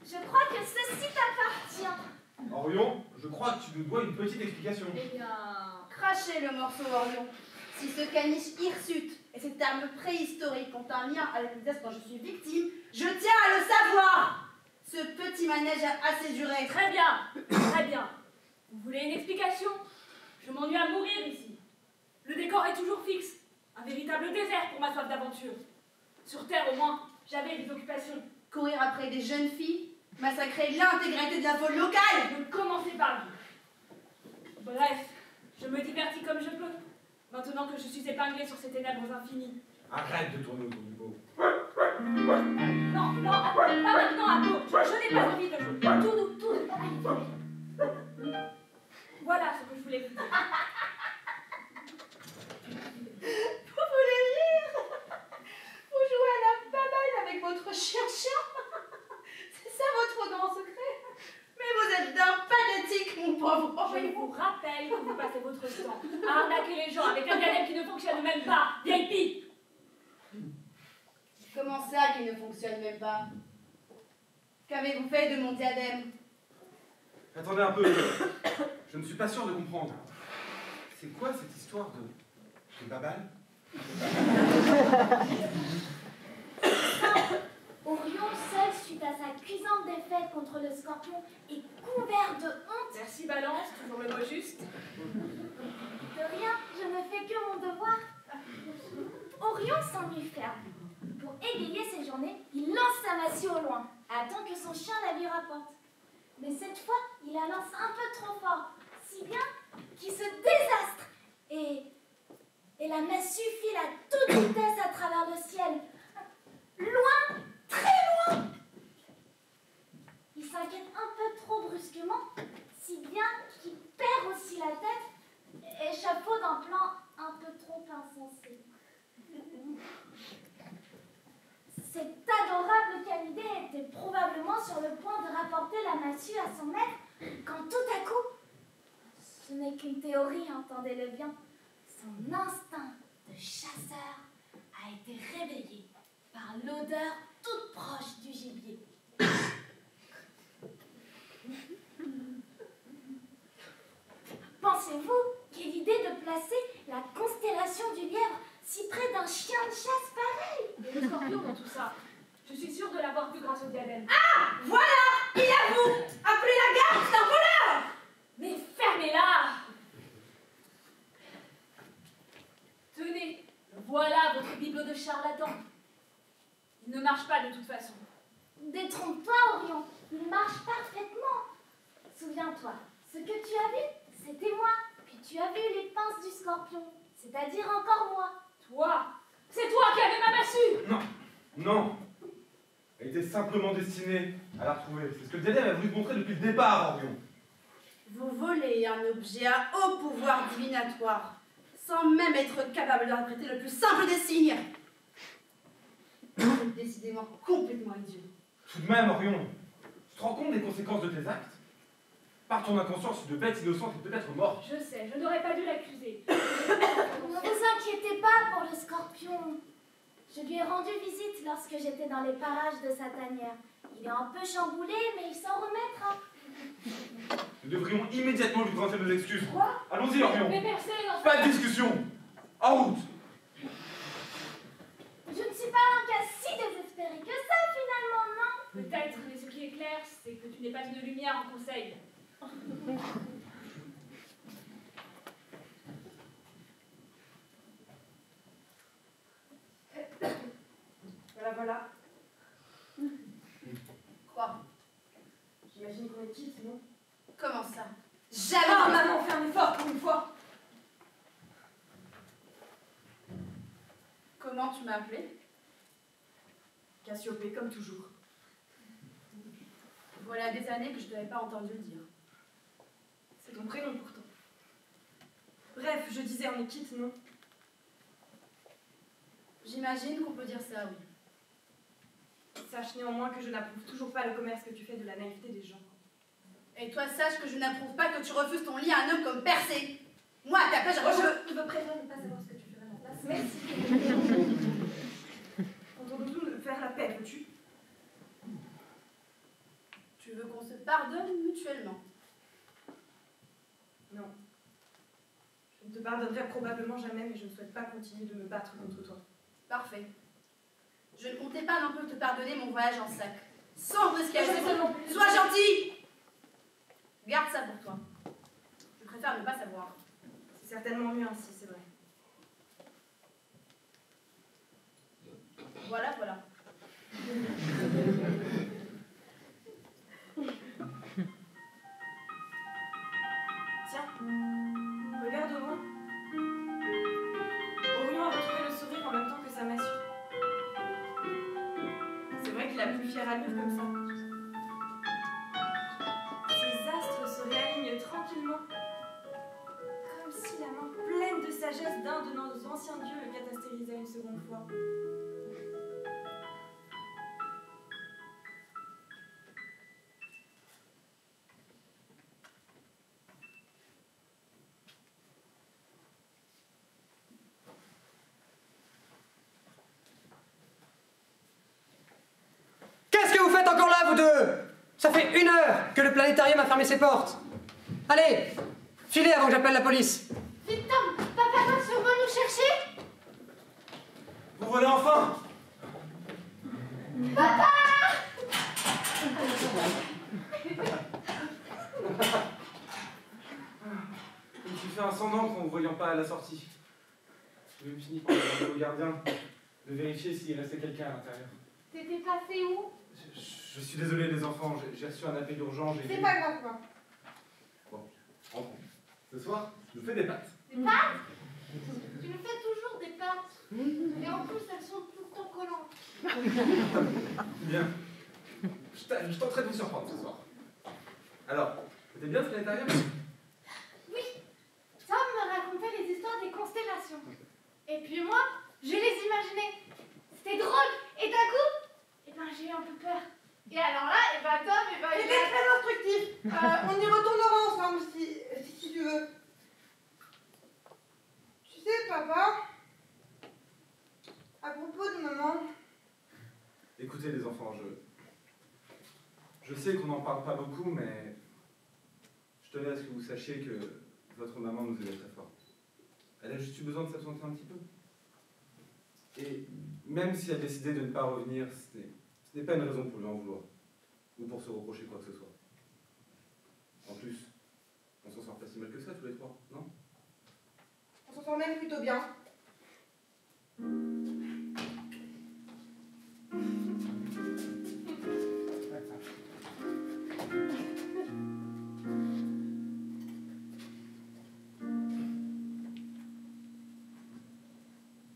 Speaker 2: Je crois que ceci t'appartient.
Speaker 9: Orion, je crois que tu nous dois une petite explication.
Speaker 5: Eh bien, crachez le morceau, Orion. Si ce caniche hirsute et cette arme préhistorique ont un lien avec les dont je suis victime, je tiens à le savoir. Ce petit manège a assez duré.
Speaker 8: Très bien, très bien. Vous voulez une explication? Je m'ennuie à mourir ici. Le décor est toujours fixe. Un véritable désert pour ma soif d'aventure. Sur Terre, au moins, j'avais des occupations.
Speaker 5: Courir après des jeunes filles, massacrer l'intégralité de la faune locale.
Speaker 8: Ne commencez pas. Bref, je me divertis comme je peux. Maintenant que je suis épinglée sur ces ténèbres infinies.
Speaker 9: Arrête de tourner autour du pot.
Speaker 8: Non, pas maintenant, Apo. Je n'ai pas envie de jouer. Tout doux. Voilà ce que je voulais vous dire.
Speaker 5: Vous voulez rire? Vous jouez à la baballe avec votre chien. C'est ça votre grand secret? Mais vous êtes d'un pathétique, mon pauvre.
Speaker 8: Je vous rappelle que vous passez votre temps à arnaquer les gens avec un diadème qui ne fonctionne même pas. Vieille pipe!
Speaker 5: Comment ça qui ne fonctionne même pas? Qu'avez-vous fait de mon diadème?
Speaker 9: Attendez un peu, je ne suis pas sûr de comprendre. C'est quoi cette histoire de babal?
Speaker 2: Orion, seul suite à sa cuisante défaite contre le scorpion, est couvert de honte.
Speaker 8: Merci Balance, toujours le mot juste.
Speaker 2: De rien, je ne fais que mon devoir. Orion s'ennuie ferme. Pour égayer ses journées, il lance sa massue au loin, attend que son chien la lui rapporte. Mais cette fois, il la lance un peu trop fort, si bien qu'il se désastre. Et la massue file à toute vitesse à travers le ciel. Loin, très loin. Il s'inquiète un peu trop brusquement, si bien qu'il perd aussi la tête, échafaud d'un plan un peu trop insensé. Cet adorable canidé était probablement sur le point de rapporter la massue à son maître, quand tout à coup, ce n'est qu'une théorie, entendez-le bien, son instinct de chasseur a été réveillé par l'odeur toute proche du gibier. Pensez-vous qu'il y ait l'idée de placer
Speaker 8: ça. Je suis sûre de l'avoir vu grâce au diadème.
Speaker 5: Ah, voilà, il avoue. Appelez la garde, c'est un voleur.
Speaker 8: Mais fermez-la! Tenez, voilà votre bibelot de charlatan. Il ne marche pas de toute façon.
Speaker 2: Détrompe-toi, Orion. Il marche parfaitement. Souviens-toi, ce que tu as vu, c'était moi. Puis tu as vu les pinces du scorpion, c'est-à-dire encore moi.
Speaker 8: Toi? C'est toi qui avais ma massue!
Speaker 9: Non, non. Elle était simplement destinée à la retrouver. C'est ce que le diadème a voulu te montrer depuis le départ, Orion.
Speaker 5: Vous volez un objet à haut pouvoir divinatoire, sans même être capable d'interpréter le plus simple des signes. Vous êtes décidément complètement idiot.
Speaker 9: Tout de même, Orion, tu te rends compte des conséquences de tes actes? Par ton inconscience, une bête innocente est peut-être morte.
Speaker 8: Je sais, je n'aurais pas dû l'accuser.
Speaker 2: Ne vous inquiétez pas pour le scorpion. Je lui ai rendu visite lorsque j'étais dans les parages de sa tanière. Il est un peu chamboulé, mais il s'en remettra.
Speaker 9: Nous devrions immédiatement lui présenter nos excuses.
Speaker 8: Quoi?
Speaker 9: Allons-y, Orion.
Speaker 8: Mais personne n'en
Speaker 9: Pas de discussion. En route.
Speaker 2: Je ne suis pas un cas si désespéré que ça, finalement, non?
Speaker 8: Peut-être, mais ce qui est clair, c'est que tu n'es pas une lumière en conseil.
Speaker 5: Voilà. Quoi? J'imagine qu'on est quitte, non? Comment ça? Jamais!
Speaker 8: Ah, maman, fais un effort pour une fois!
Speaker 5: Comment tu m'as appelé?
Speaker 7: Cassiopée, comme toujours.
Speaker 5: Voilà des années que je ne t'avais pas entendu le dire.
Speaker 7: C'est ton prénom pourtant. Bref, je disais on est quitte, non?
Speaker 5: J'imagine qu'on peut dire ça, oui.
Speaker 7: Sache néanmoins que je n'approuve toujours pas le commerce que tu fais de la naïveté des gens.
Speaker 5: Et toi, sache que je n'approuve pas que tu refuses ton lit à un homme comme Persée. Moi, à ta place,
Speaker 7: Je me préviens de ne pas savoir ce que tu ferais à ma place. Merci. Entendons-nous faire la paix, veux-tu?
Speaker 5: Tu veux qu'on se pardonne mutuellement?
Speaker 7: Non. Je ne te pardonnerai probablement jamais, mais je ne souhaite pas continuer de me battre contre toi.
Speaker 5: Parfait. Je ne comptais pas non plus te pardonner mon voyage en sac. Sans brusquage. Sois gentil! Garde ça pour toi. Je préfère ne pas savoir.
Speaker 7: C'est certainement mieux ainsi, c'est vrai.
Speaker 5: Voilà.
Speaker 7: Tiens, regarde au loin. Orion a retrouvé le sourire en même temps que sa massue. C'est vrai qu'il a pu fière allure comme ça. Ces astres se réalignent tranquillement, comme si la main pleine de sagesse d'un de nos anciens dieux le catastérisait une seconde fois.
Speaker 11: Qu'est-ce que vous faites encore là, vous deux? Ça fait 1 heure que le planétarium a fermé ses portes. Allez, filez avant que j'appelle la police.
Speaker 2: Vite, Tom, papa va sûrement nous chercher.
Speaker 9: Vous voilà enfin.
Speaker 2: Papa!
Speaker 9: Je me suis fait un sang d'encre en ne voyant pas à la sortie. J'ai même fini par demander au gardien de vérifier s'il restait quelqu'un à l'intérieur.
Speaker 2: T'étais passé où?
Speaker 9: Je suis désolé les enfants, j'ai reçu un appel urgent, j'ai...
Speaker 3: C'est pas grave, quoi.
Speaker 9: Bon, rentrons. Ce soir, je fais des pâtes.
Speaker 2: Des pâtes? Tu me fais toujours des pâtes. Et en plus, elles sont tout le temps collantes.
Speaker 9: Bien. Je tenterai de vous surprendre ce soir. Alors, c'était bien ce planétarium?
Speaker 2: Oui, Tom me racontait les histoires des constellations. Et puis moi, je les imaginais. C'était drôle. Et d'un coup, j'ai eu un peu peur. Et alors là, Tom, il
Speaker 3: C'était très instructif. On y retournera ensemble si tu veux. Tu sais, papa, à propos de maman...
Speaker 9: Écoutez les enfants, je sais qu'on n'en parle pas beaucoup, mais je tenais à ce que vous sachiez que votre maman nous aidait très fort. Elle a juste eu besoin de s'absenter un petit peu. Et Même s'il a décidé de ne pas revenir, ce n'est pas une raison pour lui en vouloir, ou pour se reprocher quoi que ce soit. En plus, on s'en sort pas si mal que ça tous les trois, non?
Speaker 3: On s'en sort même plutôt bien.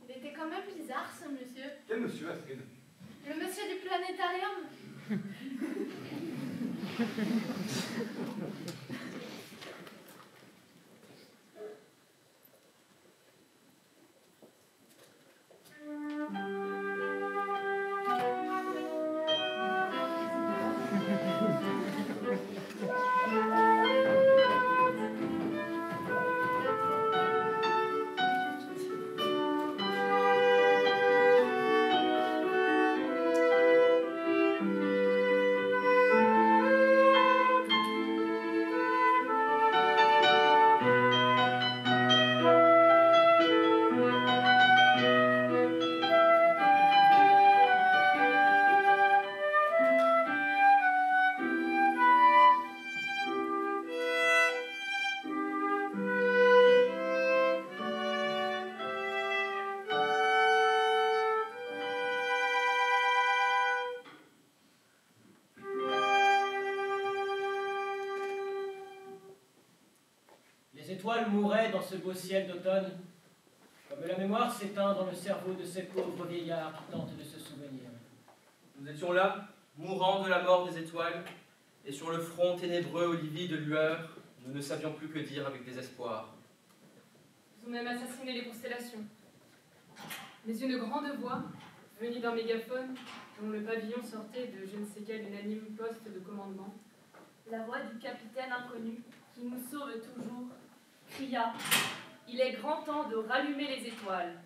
Speaker 2: Il était quand même bizarre, ce monsieur.
Speaker 9: Quel monsieur, Astrid?
Speaker 2: Le monsieur du planétarium.
Speaker 10: Les étoiles mouraient dans ce beau ciel d'automne, comme la mémoire s'éteint dans le cerveau de ces pauvres vieillards qui tentent de se souvenir.
Speaker 12: Nous étions là, mourant de la mort des étoiles, et sur le front ténébreux aux livides lueurs, nous ne savions plus que dire avec désespoir.
Speaker 8: Ils ont même assassiné les constellations. Mais une grande voix, venue d'un mégaphone, dont le pavillon sortait de je ne sais quel unanime poste de commandement,
Speaker 1: La voix du capitaine inconnu, qui nous sauve toujours, cria « Il est grand temps de rallumer les étoiles ».